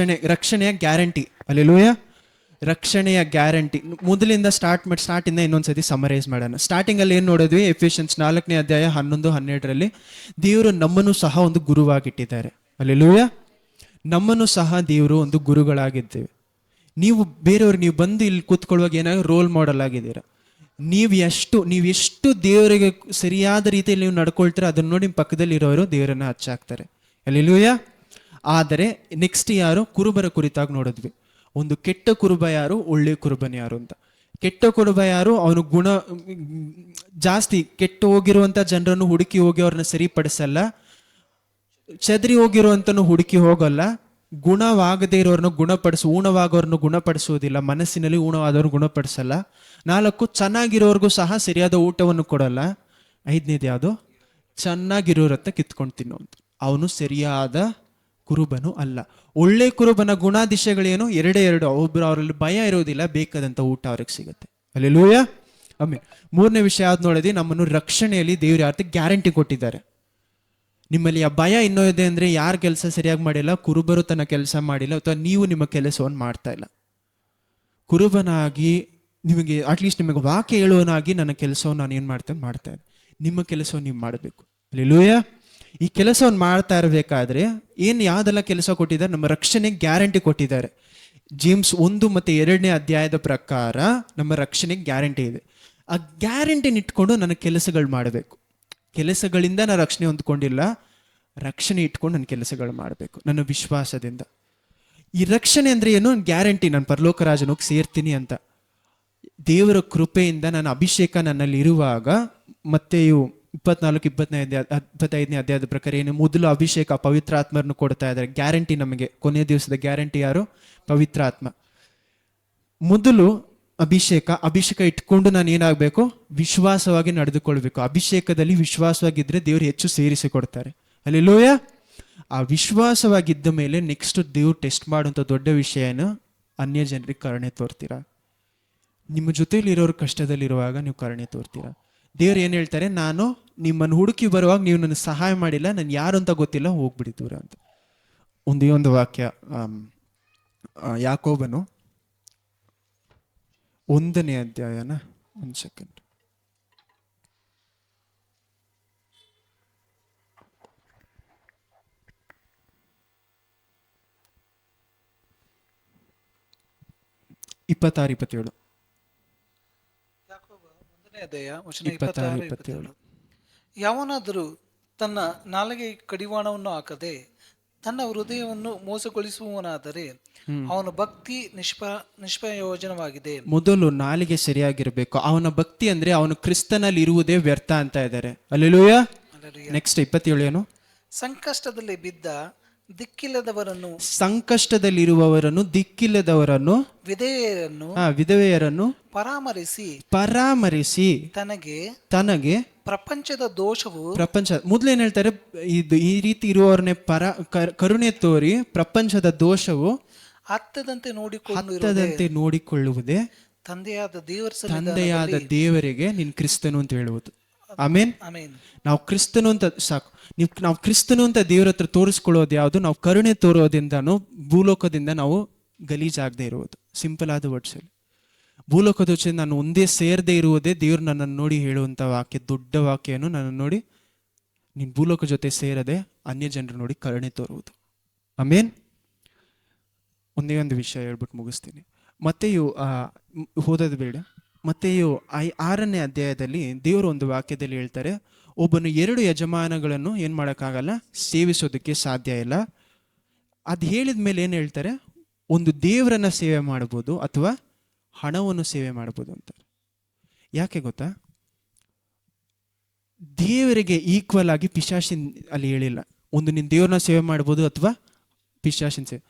ರಕ್ಷಣೆಯ ಗ್ಯಾರಂಟಿ. ಹಲ್ಲೆಲೂಯಾ. ರಕ್ಷಣೆಯ ಗ್ಯಾರಂಟಿ ಮೊದಲಿಂದ ಸ್ಟಾರ್ಟಿಂದ ಇನ್ನೊಂದ್ಸತಿ ಸಮರೈಸ್ ಮಾಡೋಣ. ಸ್ಟಾರ್ಟಿಂಗಲ್ಲಿ ಏನು ನೋಡಿದ್ವಿ? ಎಫೆಸಿಯನ್ಸ್ 4ನೇ ಅಧ್ಯಾಯ 11-12ರಲ್ಲಿ ದೇವರು ನಮ್ಮನ್ನು ಸಹ ಒಂದು ಗುರುವಾಗಿಟ್ಟಿದ್ದಾರೆ. ಹಲ್ಲೆಲೂಯಾ. ನಮ್ಮನ್ನು ಸಹ ದೇವರು ಒಂದು ಗುರುಗಳಾಗಿದ್ದೇವೆ. ನೀವು ಬೇರೆಯವ್ರು, ನೀವು ಬಂದು ಇಲ್ಲಿ ಕೂತ್ಕೊಳ್ಳುವಾಗ ಏನಾಗ ರೋಲ್ ಮಾಡೆಲ್ ಆಗಿದ್ದೀರಾ. ನೀವು ಎಷ್ಟು ದೇವರಿಗೆ ಸರಿಯಾದ ರೀತಿಯಲ್ಲಿ ನೀವು ನಡ್ಕೊಳ್ತೀರ, ಅದನ್ನು ನೋಡಿ ನಿಮ್ಮ ಪಕ್ಕದಲ್ಲಿ ಇರೋರು ದೇವರನ್ನ ಹಚ್ಚಾಕ್ತಾರೆ. ಹಲ್ಲೆಲೂಯಾ. ಆದರೆ ನೆಕ್ಸ್ಟ್ ಯಾರು? ಕುರುಬರ ಕುರಿತಾಗಿ ನೋಡಿದ್ವಿ. ಒಂದು ಕೆಟ್ಟ ಕುರುಬ ಯಾರು, ಒಳ್ಳೆ ಕುರುಬನ ಯಾರು ಅಂತ. ಕೆಟ್ಟ ಕುರುಬ ಯಾರು? ಅವನು ಗುಣ ಜಾಸ್ತಿ ಕೆಟ್ಟು ಹೋಗಿರುವಂಥ ಜನರನ್ನು ಹುಡುಕಿ ಹೋಗಿ ಅವ್ರನ್ನ ಸರಿಪಡಿಸಲ್ಲ, ಚದರಿ ಹೋಗಿರುವಂತನು ಹುಡುಕಿ ಹೋಗಲ್ಲ, ಗುಣವಾಗದೇ ಇರೋರನ್ನ ಊಣವಾಗೋರ್ನ ಗುಣಪಡಿಸುವುದಿಲ್ಲ, ಮನಸ್ಸಿನಲ್ಲಿ ಊಣವಾದವ್ರನ್ನ ಗುಣಪಡಿಸಲ್ಲ. 4 ಚೆನ್ನಾಗಿರೋರ್ಗೂ ಸಹ ಸರಿಯಾದ ಊಟವನ್ನು ಕೊಡಲ್ಲ. 5ನೇದು ಯಾವುದು? ಚೆನ್ನಾಗಿರೋರತ್ತ ಕಿತ್ಕೊಂಡು ತಿನ್ನುವಂತ. ಅವನು ಸರಿಯಾದ ಕುರುಬನು ಅಲ್ಲ. ಒಳ್ಳೆ ಕುರುಬನ ಗುಣಾದಿಶಯಗಳೇನು? 2 ಒಬ್ರು ಅವರಲ್ಲಿ ಭಯ ಇರೋದಿಲ್ಲ, ಬೇಕಾದಂಥ ಊಟ ಅವ್ರಿಗೆ ಸಿಗುತ್ತೆ. ಹಲ್ಲೆಲೂಯಾ. ಆಮೇಲೆ 3ನೇ ವಿಷಯ ಯಾವ್ದು ನೋಡಿದ್ವಿ? ನಮ್ಮನ್ನು ರಕ್ಷಣೆಯಲ್ಲಿ ದೇವ್ರು ಯಾರ್ಥ ಗ್ಯಾರಂಟಿ ಕೊಟ್ಟಿದ್ದಾರೆ. ನಿಮ್ಮಲ್ಲಿ ಆ ಭಯ ಇನ್ನೂ ಇದೆ ಅಂದರೆ ಯಾರು ಕೆಲಸ ಸರಿಯಾಗಿ ಮಾಡಿಲ್ಲ, ಕುರುಬರು ತನ್ನ ಕೆಲಸ ಮಾಡಿಲ್ಲ, ಅಥವಾ ನೀವು ನಿಮ್ಮ ಕೆಲಸವನ್ನು ಮಾಡ್ತಾ ಇಲ್ಲ. ಕುರುಬನಾಗಿ ನಿಮಗೆ ಅಟ್ಲೀಸ್ಟ್ ನಿಮಗೆ ವಾಕ್ಯ ಹೇಳುವನಾಗಿ ನನ್ನ ಕೆಲಸವನ್ನು ನಾನು ಏನು ಮಾಡ್ತೇನೆ. ನಿಮ್ಮ ಕೆಲಸವನ್ನು ನೀವು ಮಾಡಬೇಕು. ಹಲ್ಲೆಲೂಯಾ. ಈ ಕೆಲಸವನ್ನು ಮಾಡ್ತಾ ಇರಬೇಕಾದ್ರೆ ಯಾವುದೆಲ್ಲ ಕೆಲಸ ಕೊಟ್ಟಿದ್ದಾರೆ? ನಮ್ಮ ರಕ್ಷಣೆಗೆ ಗ್ಯಾರಂಟಿ ಕೊಟ್ಟಿದ್ದಾರೆ. ಜೇಮ್ಸ್ 1 ಮತ್ತು 2ನೇ ಅಧ್ಯಾಯದ ಪ್ರಕಾರ ನಮ್ಮ ರಕ್ಷಣೆಗೆ ಗ್ಯಾರಂಟಿ ಇದೆ. ಆ ಗ್ಯಾರಂಟಿನ ಇಟ್ಕೊಂಡು ನನ್ನ ಕೆಲಸಗಳು ಮಾಡಬೇಕು. ಕೆಲಸಗಳಿಂದ ನಾನು ರಕ್ಷಣೆ ಹೊಂದ್ಕೊಂಡಿಲ್ಲ, ರಕ್ಷಣೆ ಇಟ್ಕೊಂಡು ನನ್ನ ಕೆಲಸಗಳು ಮಾಡಬೇಕು ನನ್ನ ವಿಶ್ವಾಸದಿಂದ. ಈ ರಕ್ಷಣೆ ಅಂದರೆ ಏನು? ಗ್ಯಾರಂಟಿ, ನಾನು ಪರಲೋಕ ರಾಜನ ಹೋಗಿ ಸೇರ್ತೀನಿ ಅಂತ. ದೇವರ ಕೃಪೆಯಿಂದ ನನ್ನ ಅಭಿಷೇಕ ನನ್ನಲ್ಲಿ ಇರುವಾಗ, ಮತ್ತೆಯು 24-25ನೇ ಅಧ್ಯಾಯದ ಪ್ರಕಾರ ಏನು ಮೊದಲು ಅಭಿಷೇಕ ಪವಿತ್ರಾತ್ಮರನ್ನು ಕೊಡ್ತಾ ಇದ್ದಾರೆ. ಗ್ಯಾರಂಟಿ ನಮಗೆ ಕೊನೆಯ ದಿವಸದ ಗ್ಯಾರಂಟಿ ಯಾರು? ಪವಿತ್ರಾತ್ಮ. ಮೊದಲು ಅಭಿಷೇಕ ಇಟ್ಕೊಂಡು ನಾನು ಏನಾಗಬೇಕು? ವಿಶ್ವಾಸವಾಗಿ ನಡೆದುಕೊಳ್ಬೇಕು. ಅಭಿಷೇಕದಲ್ಲಿ ವಿಶ್ವಾಸವಾಗಿದ್ದರೆ ದೇವರು ಹೆಚ್ಚು ಸೇರಿಸಿಕೊಡ್ತಾರೆ. ಹಲ್ಲೆಲೂಯಾ. ಆ ವಿಶ್ವಾಸವಾಗಿದ್ದ ಮೇಲೆ ನೆಕ್ಸ್ಟ್ ದೇವ್ರು ಟೆಸ್ಟ್ ಮಾಡುವಂಥ ದೊಡ್ಡ ವಿಷಯ ಏನು? ಅನ್ಯ ಜನರಿಗೆ ಕರುಣೆ ತೋರ್ತೀರಾ? ನಿಮ್ಮ ಜೊತೆಲಿ ಇರೋರು ಕಷ್ಟದಲ್ಲಿರುವಾಗ ನೀವು ಕರುಣೆ ತೋರ್ತೀರಾ? ದೇವ್ರು ಏನು ಹೇಳ್ತಾರೆ? ನಾನು ನಿಮ್ಮನ್ನು ಹುಡುಕಿ ಬರುವಾಗ ನೀವು ನನಗೆ ಸಹಾಯ ಮಾಡಿಲ್ಲ, ನಾನು ಯಾರು ಅಂತ ಗೊತ್ತಿಲ್ಲ, ಹೋಗ್ಬಿಡಿ ದೂರ ಅಂತ. ಒಂದು ವಾಕ್ಯ, ಯಾಕೋಬನು 1ನೇ ಅಧ್ಯಾಯನ, ಒಂದು ಸೆಕೆಂಡ್, ಇಪ್ಪತ್ತಾರು 27. ಯಾಕೋಬ 1ನೇ ಅಧ್ಯಾಯ ವಚನ 26-27. ಯಾವನಾದರೂ ತನ್ನ ನಾಲಿಗೆ ಕಡಿವಾಣವನ್ನು ಹಾಕದೆ ತನ್ನ ಹೃದಯವನ್ನು ಮೋಸಗೊಳಿಸುವವನಾದರೆ ಅವನ ಭಕ್ತಿ ನಿಷ್ಪ್ರಯೋಜನವಾಗಿದೆ. ಮೊದಲು ನಾಲಿಗೆ ಸರಿಯಾಗಿರ್ಬೇಕು. ಅವನ ಭಕ್ತಿ ಅಂದ್ರೆ ಅವನು ಕ್ರಿಸ್ತನಲ್ಲಿ ಇರುವುದೇ ವ್ಯರ್ಥ ಅಂತ ಇದ್ದಾರೆ. ಹಲ್ಲೆಲೂಯಾ. ನೆಕ್ಸ್ಟ್ 27 ಏನು? ಸಂಕಷ್ಟದಲ್ಲಿ ಬಿದ್ದ ಸಂಕಷ್ಟದಲ್ಲಿರುವವರನ್ನು, ದಿಕ್ಕಿಲ್ಲದವರನ್ನು, ವಿಧವೆಯರನ್ನು ಪರಾಮರಿಸಿ ತನಗೆ ಪ್ರಪಂಚದ ದೋಷವು ಮೊದಲು ಏನ್ ಹೇಳ್ತಾರೆ? ಈ ರೀತಿ ಇರುವವರನ್ನೇ ಕರುಣೆ ತೋರಿ ಪ್ರಪಂಚದ ದೋಷವು ಹತ್ತದಂತೆ ನೋಡಿಕೊಳ್ಳುವುದೇ ತಂದೆಯಾದ ದೇವರಿಗೆ ನೀನು ಕ್ರಿಸ್ತನು ಅಂತ ಹೇಳುವುದು. ಆಮೇನ್. ನಾವು ಕ್ರಿಸ್ತನು ಅಂತ ಸಾಕು. ನಾವು ಕ್ರಿಸ್ತನು ಅಂತ ದೇವರ ಹತ್ರ ತೋರಿಸ್ಕೊಳ್ಳೋದು ಯಾವುದು? ನಾವು ಕರುಣೆ ತೋರೋದಿಂದನೂ ಭೂಲೋಕದಿಂದ ನಾವು ಗಲೀಜಾಗದೆ ಇರುವುದು. ಸಿಂಪಲ್ ಆದ ವರ್ಡ್ಸ್ ಅಲ್ಲಿ ಭೂಲೋಕದ ಜೊತೆ ನಾನು ಒಂದೇ ಸೇರದೆ ಇರುವುದೇ ದೇವ್ರು ನನ್ನನ್ನು ನೋಡಿ ಹೇಳುವಂಥ ವಾಕ್ಯ, ದೊಡ್ಡ ವಾಕ್ಯನು. ನನ್ನನ್ನು ನೋಡಿ ನೀನು ಭೂಲೋಕ ಜೊತೆ ಸೇರದೆ ಅನ್ಯ ಜನರು ನೋಡಿ ಕರುಣೆ ತೋರುವುದು. ಆಮೇನ್. ಒಂದೇ ಒಂದು ವಿಷಯ ಹೇಳ್ಬಿಟ್ಟು ಮುಗಿಸ್ತೀನಿ. ಮತ್ತೆಯು ಓದೋದು ಬೇಡ. ಮತ್ತೆಯು 6ನೇ ಅಧ್ಯಾಯದಲ್ಲಿ ದೇವರು ಒಂದು ವಾಕ್ಯದಲ್ಲಿ ಹೇಳ್ತಾರೆ, ಒಬ್ಬನು 2 ಯಜಮಾನಗಳನ್ನು ಏನು ಮಾಡೋಕ್ಕಾಗಲ್ಲ, ಸೇವಿಸೋದಕ್ಕೆ ಸಾಧ್ಯ ಇಲ್ಲ. ಅದು ಹೇಳಿದ ಮೇಲೆ ಏನು ಹೇಳ್ತಾರೆ? ಒಂದು ದೇವರನ್ನ ಸೇವೆ ಮಾಡ್ಬೋದು ಅಥವಾ ಹಣವನ್ನು ಸೇವೆ ಮಾಡ್ಬೋದು ಅಂತಾರೆ. ಯಾಕೆ ಗೊತ್ತಾ? ದೇವರಿಗೆ ಈಕ್ವಲ್ ಆಗಿ ಪಿಶಾಚಿನ ಅಲ್ಲಿ ಹೇಳಿಲ್ಲ. ಒಂದು ನೀನು ದೇವ್ರನ್ನ ಸೇವೆ ಮಾಡ್ಬೋದು ಅಥವಾ ಪಿಶಾಚಿನ ಸೇವೆ.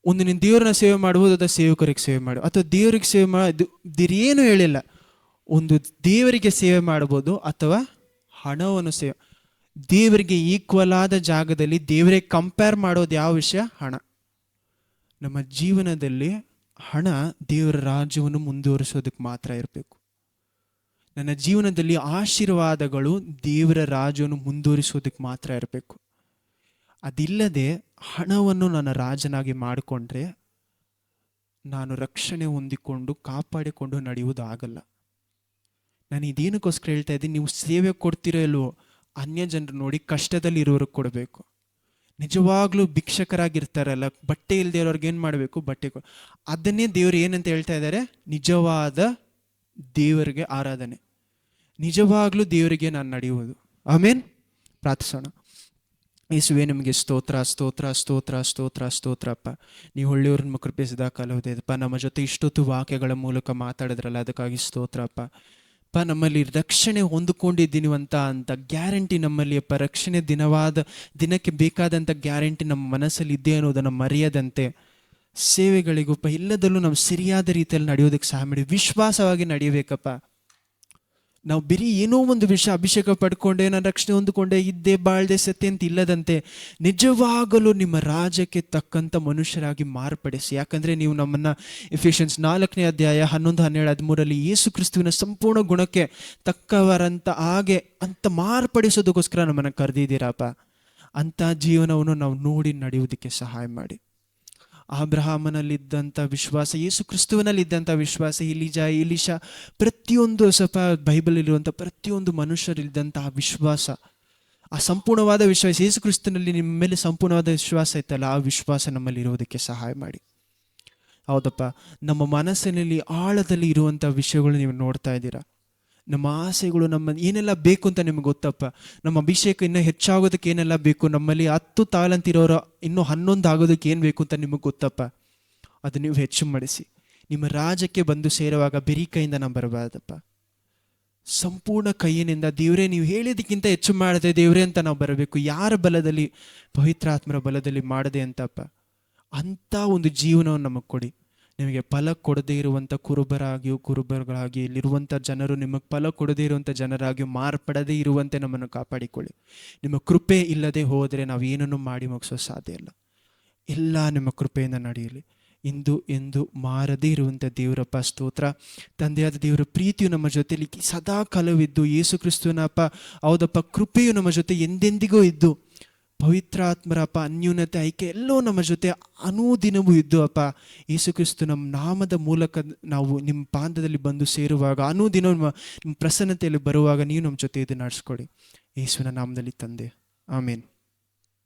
ಒಂದು ನೀನು ದೇವ್ರನ್ನ ಸೇವೆ ಮಾಡ್ಬೋದು ಅಥವಾ ಸೇವಕರಿಗೆ ಸೇವೆ ಮಾಡು ಅಥವಾ ದೇವರಿಗೆ ಸೇವೆ ಏನು ಹೇಳಿಲ್ಲ. ಒಂದು ದೇವರಿಗೆ ಸೇವೆ ಮಾಡ್ಬೋದು ಅಥವಾ ಹಣವನ್ನು ಸೇವೆ. ದೇವರಿಗೆ ಈಕ್ವಲ್ ಆದ ಜಾಗದಲ್ಲಿ ದೇವರಿಗೆ ಕಂಪೇರ್ ಮಾಡೋದು ಯಾವ ವಿಷಯ? ಹಣ. ನಮ್ಮ ಜೀವನದಲ್ಲಿ ಹಣ ದೇವರ ರಾಜ್ಯವನ್ನು ಮುಂದುವರಿಸೋದಕ್ಕೆ ಮಾತ್ರ ಇರಬೇಕು. ನನ್ನ ಜೀವನದಲ್ಲಿ ಆಶೀರ್ವಾದಗಳು ದೇವರ ರಾಜ್ಯವನ್ನು ಮುಂದುವರಿಸೋದಕ್ಕೆ ಮಾತ್ರ ಇರಬೇಕು. ಅದಿಲ್ಲದೆ ಹಣವನ್ನು ನನ್ನ ರಾಜನಾಗಿ ಮಾಡಿಕೊಂಡ್ರೆ ನಾನು ರಕ್ಷಣೆ ಹೊಂದಿಕೊಂಡು ಕಾಪಾಡಿಕೊಂಡು ನಡೆಯುವುದಾಗಲ್ಲ. ನಾನು ಇದೇನಕ್ಕೋಸ್ಕರ ಹೇಳ್ತಾ ಇದ್ದೀನಿ, ನೀವು ಸೇವೆ ಕೊಡ್ತಿರೋ ಇಲ್ವೋ ಅನ್ಯ ಜನರು ನೋಡಿ ಕಷ್ಟದಲ್ಲಿ ಇರೋರಿಗೆ ಕೊಡಬೇಕು. ನಿಜವಾಗ್ಲೂ ಭಿಕ್ಷಕರಾಗಿರ್ತಾರಲ್ಲ, ಬಟ್ಟೆ ಇಲ್ಲದೆ ಇರೋರ್ಗೆ ಏನು ಮಾಡಬೇಕು? ಬಟ್ಟೆ ಅದನ್ನೇ ದೇವರು ಏನಂತ ಹೇಳ್ತಾ ಇದ್ದಾರೆ? ನಿಜವಾದ ದೇವರಿಗೆ ಆರಾಧನೆ, ನಿಜವಾಗ್ಲೂ ದೇವರಿಗೆ ನಾನು ನಡೆಯುವುದು. ಆಮೇನ್. ಪ್ರಾರ್ಥಿಸೋಣ. ಯೇಸುವೇ, ನಿಮಗೆ ಸ್ತೋತ್ರ ಸ್ತೋತ್ರ ಸ್ತೋತ್ರ ಸ್ತೋತ್ರ ಸ್ತೋತ್ರಪ್ಪ. ನೀವು ಒಳ್ಳೆಯವ್ರನ್ನ ಕೃಪಿಸಿದ ಕಾಲೋದಪ್ಪ. ನಮ್ಮ ಜೊತೆ ಇಷ್ಟೊತ್ತು ವಾಕ್ಯಗಳ ಮೂಲಕ ಮಾತಾಡಿದ್ರಲ್ಲ, ಅದಕ್ಕಾಗಿ ಸ್ತೋತ್ರಪ್ಪ. ನಮ್ಮಲ್ಲಿ ರಕ್ಷಣೆ ಹೊಂದಿಕೊಂಡಿದ್ದೀನಿ ಅಂತ ಗ್ಯಾರಂಟಿ ನಮ್ಮಲ್ಲಿ ಅಪ್ಪ, ರಕ್ಷಣೆ ದಿನಕ್ಕೆ ಬೇಕಾದಂಥ ಗ್ಯಾರಂಟಿ ನಮ್ಮ ಮನಸ್ಸಲ್ಲಿ ಇದೆ ಅನ್ನೋದನ್ನು ಮರೆಯದಂತೆ ಸೇವೆಗಳಿಗಪ್ಪ ಎಲ್ಲದಲ್ಲೂ ನಾವು ಸರಿಯಾದ ರೀತಿಯಲ್ಲಿ ನಡೆಯೋದಕ್ಕೆ ಸಹಾಯ ಮಾಡಿ. ವಿಶ್ವಾಸವಾಗಿ ನಡೆಯಬೇಕಪ್ಪ. ನಾವು ಬರೀ ಏನೋ ಒಂದು ವಿಷಯ ಅಭಿಷೇಕ ಪಡ್ಕೊಂಡೆ, ನಾನು ರಕ್ಷಣೆ ಹೊಂದಿಕೊಂಡೆ, ಇದ್ದೆ ಬಾಳ್ದೆ ಸತ್ಯ ಅಂತ ಇಲ್ಲದಂತೆ ನಿಜವಾಗಲೂ ನಿಮ್ಮ ರಾಜ್ಯಕ್ಕೆ ತಕ್ಕಂಥ ಮನುಷ್ಯರಾಗಿ ಮಾರ್ಪಡಿಸಿ. ಯಾಕಂದರೆ ನೀವು ನಮ್ಮನ್ನು ಎಫೆಸಿಯನ್ಸ್ 4ನೇ ಅಧ್ಯಾಯ 11, 12, 13 ಯೇಸು ಕ್ರಿಸ್ತುವಿನ ಸಂಪೂರ್ಣ ಗುಣಕ್ಕೆ ತಕ್ಕವರಂತ ಹಾಗೆ ಅಂತ ಮಾರ್ಪಡಿಸೋದಕ್ಕೋಸ್ಕರ ನಮ್ಮನ್ನು ಕರೆದಿದ್ದೀರಪ್ಪ. ಅಂಥ ಜೀವನವನ್ನು ನಾವು ನೋಡಿ ನಡೆಯುವುದಕ್ಕೆ ಸಹಾಯ ಮಾಡಿ. ಅಬ್ರಹಾಮನಲ್ಲಿದ್ದಂಥ ವಿಶ್ವಾಸ, ಯೇಸು ಕ್ರಿಸ್ತುವಿನಲ್ಲಿದ್ದಂಥ ವಿಶ್ವಾಸ, ಇಲಿಷಾ, ಪ್ರತಿಯೊಂದು ಸ್ವಲ್ಪ ಬೈಬಲ್ ಇರುವಂಥ ಪ್ರತಿಯೊಂದು ಮನುಷ್ಯರಿದ್ದಂತಹ ವಿಶ್ವಾಸ, ಆ ಸಂಪೂರ್ಣವಾದ ವಿಶ್ವಾಸ, ಯೇಸು ಕ್ರಿಸ್ತನಲ್ಲಿ ನಿಮ್ಮ ಮೇಲೆ ಸಂಪೂರ್ಣವಾದ ವಿಶ್ವಾಸ ಇತ್ತಲ್ಲ, ಆ ವಿಶ್ವಾಸ ನಮ್ಮಲ್ಲಿ ಇರುವುದಕ್ಕೆ ಸಹಾಯ ಮಾಡಿ. ಹೌದಪ್ಪ, ನಮ್ಮ ಮನಸ್ಸಿನಲ್ಲಿ ಆಳದಲ್ಲಿ ಇರುವಂಥ ವಿಷಯಗಳು ನೀವು ನೋಡ್ತಾ ಇದ್ದೀರಾ. ನಮ್ಮ ಆಸೆಗಳು, ನಮ್ಮ ಏನೆಲ್ಲ ಬೇಕು ಅಂತ ನಿಮ್ಗೆ ಗೊತ್ತಪ್ಪ. ನಮ್ಮ ಅಭಿಷೇಕ ಇನ್ನೂ ಹೆಚ್ಚಾಗೋದಕ್ಕೆ ಏನೆಲ್ಲ ಬೇಕು, ನಮ್ಮಲ್ಲಿ 10 ತಾಲಂತಿರೋರು ಇನ್ನೂ 11 ಆಗೋದಕ್ಕೆ ಏನು ಬೇಕು ಅಂತ ನಿಮಗೆ ಗೊತ್ತಪ್ಪ. ಅದು ನೀವು ಹೆಚ್ಚು ಮಾಡಿಸಿ. ನಿಮ್ಮ ರಾಜ್ಯಕ್ಕೆ ಬಂದು ಸೇರುವಾಗ ಬರೀ ಕೈಯಿಂದ ನಾವು ಬರಬಾರ್ದಪ್ಪ, ಸಂಪೂರ್ಣ ಕೈಯಿನಿಂದ ದೇವರೇ ನೀವು ಹೇಳಿದ್ದಕ್ಕಿಂತ ಹೆಚ್ಚು ಮಾಡದೆ ದೇವರೇ ಅಂತ ನಾವು ಬರಬೇಕು. ಯಾರ ಬಲದಲ್ಲಿ? ಪವಿತ್ರಾತ್ಮರ ಬಲದಲ್ಲಿ ಮಾಡದೆ ಅಂತಪ್ಪ. ಅಂಥ ಒಂದು ಜೀವನವನ್ನು ನಮಗೆ ಕೊಡಿ. ನಿಮಗೆ ಫಲ ಕೊಡದೇ ಇರುವಂಥ ಕುರುಬರುಗಳಾಗಿ ಇಲ್ಲಿರುವಂಥ ಜನರು ನಿಮಗೆ ಫಲ ಕೊಡದೇ ಇರುವಂಥ ಜನರಾಗಿ ಮಾರ್ಪಡದೇ ಇರುವಂತೆ ನಮ್ಮನ್ನು ಕಾಪಾಡಿಕೊಳ್ಳಿ. ನಿಮ್ಮ ಕೃಪೆ ಇಲ್ಲದೆ ಹೋದರೆ ನಾವು ಏನನ್ನು ಮಾಡಿ ಮುಗಿಸೋ ಸಾಧ್ಯ ಇಲ್ಲ. ಎಲ್ಲ ನಿಮ್ಮ ಕೃಪೆಯಿಂದ ನಡೆಯಲಿ. ಇಂದು ಎಂದು ಮಾರದೇ ಇರುವಂಥ ದೇವರಪ್ಪ ಸ್ತೋತ್ರ. ತಂದೆಯಾದ ದೇವರ ಪ್ರೀತಿಯು ನಮ್ಮ ಜೊತೆಯಲ್ಲಿ ಸದಾ ಕಾಲವಿದ್ದು, ಯೇಸು ಕ್ರಿಸ್ತುವನಪ್ಪ ಹೌದಪ್ಪ ಕೃಪೆಯು ನಮ್ಮ ಜೊತೆ ಎಂದೆಂದಿಗೂ ಇದ್ದು, ಪವಿತ್ರಾತ್ಮರಪ್ಪ ಅನ್ಯೂನ್ಯತೆ ಐಕ್ಯ ಎಲ್ಲವೂ ನಮ್ಮ ಜೊತೆ ಅನುದಿನವೂ ಇದ್ದು ಅಪ್ಪ. ಯೇಸು ಕ್ರಿಸ್ತು ನಮ್ಮ ನಾಮದ ಮೂಲಕ ನಾವು ನಿಮ್ಮ ಪಾದದಲ್ಲಿ ಬಂದು ಸೇರುವಾಗ, ಅನುದಿನ ನಿಮ್ಮ ಪ್ರಸನ್ನತೆಯಲ್ಲಿ ಬರುವಾಗ ನೀವು ನಮ್ಮ ಜೊತೆ ಇದು ನಡೆಸ್ಕೊಡಿ. ಯೇಸುವಿನ ನಾಮದಲ್ಲಿ ತಂದೆ, ಆಮೇನ್.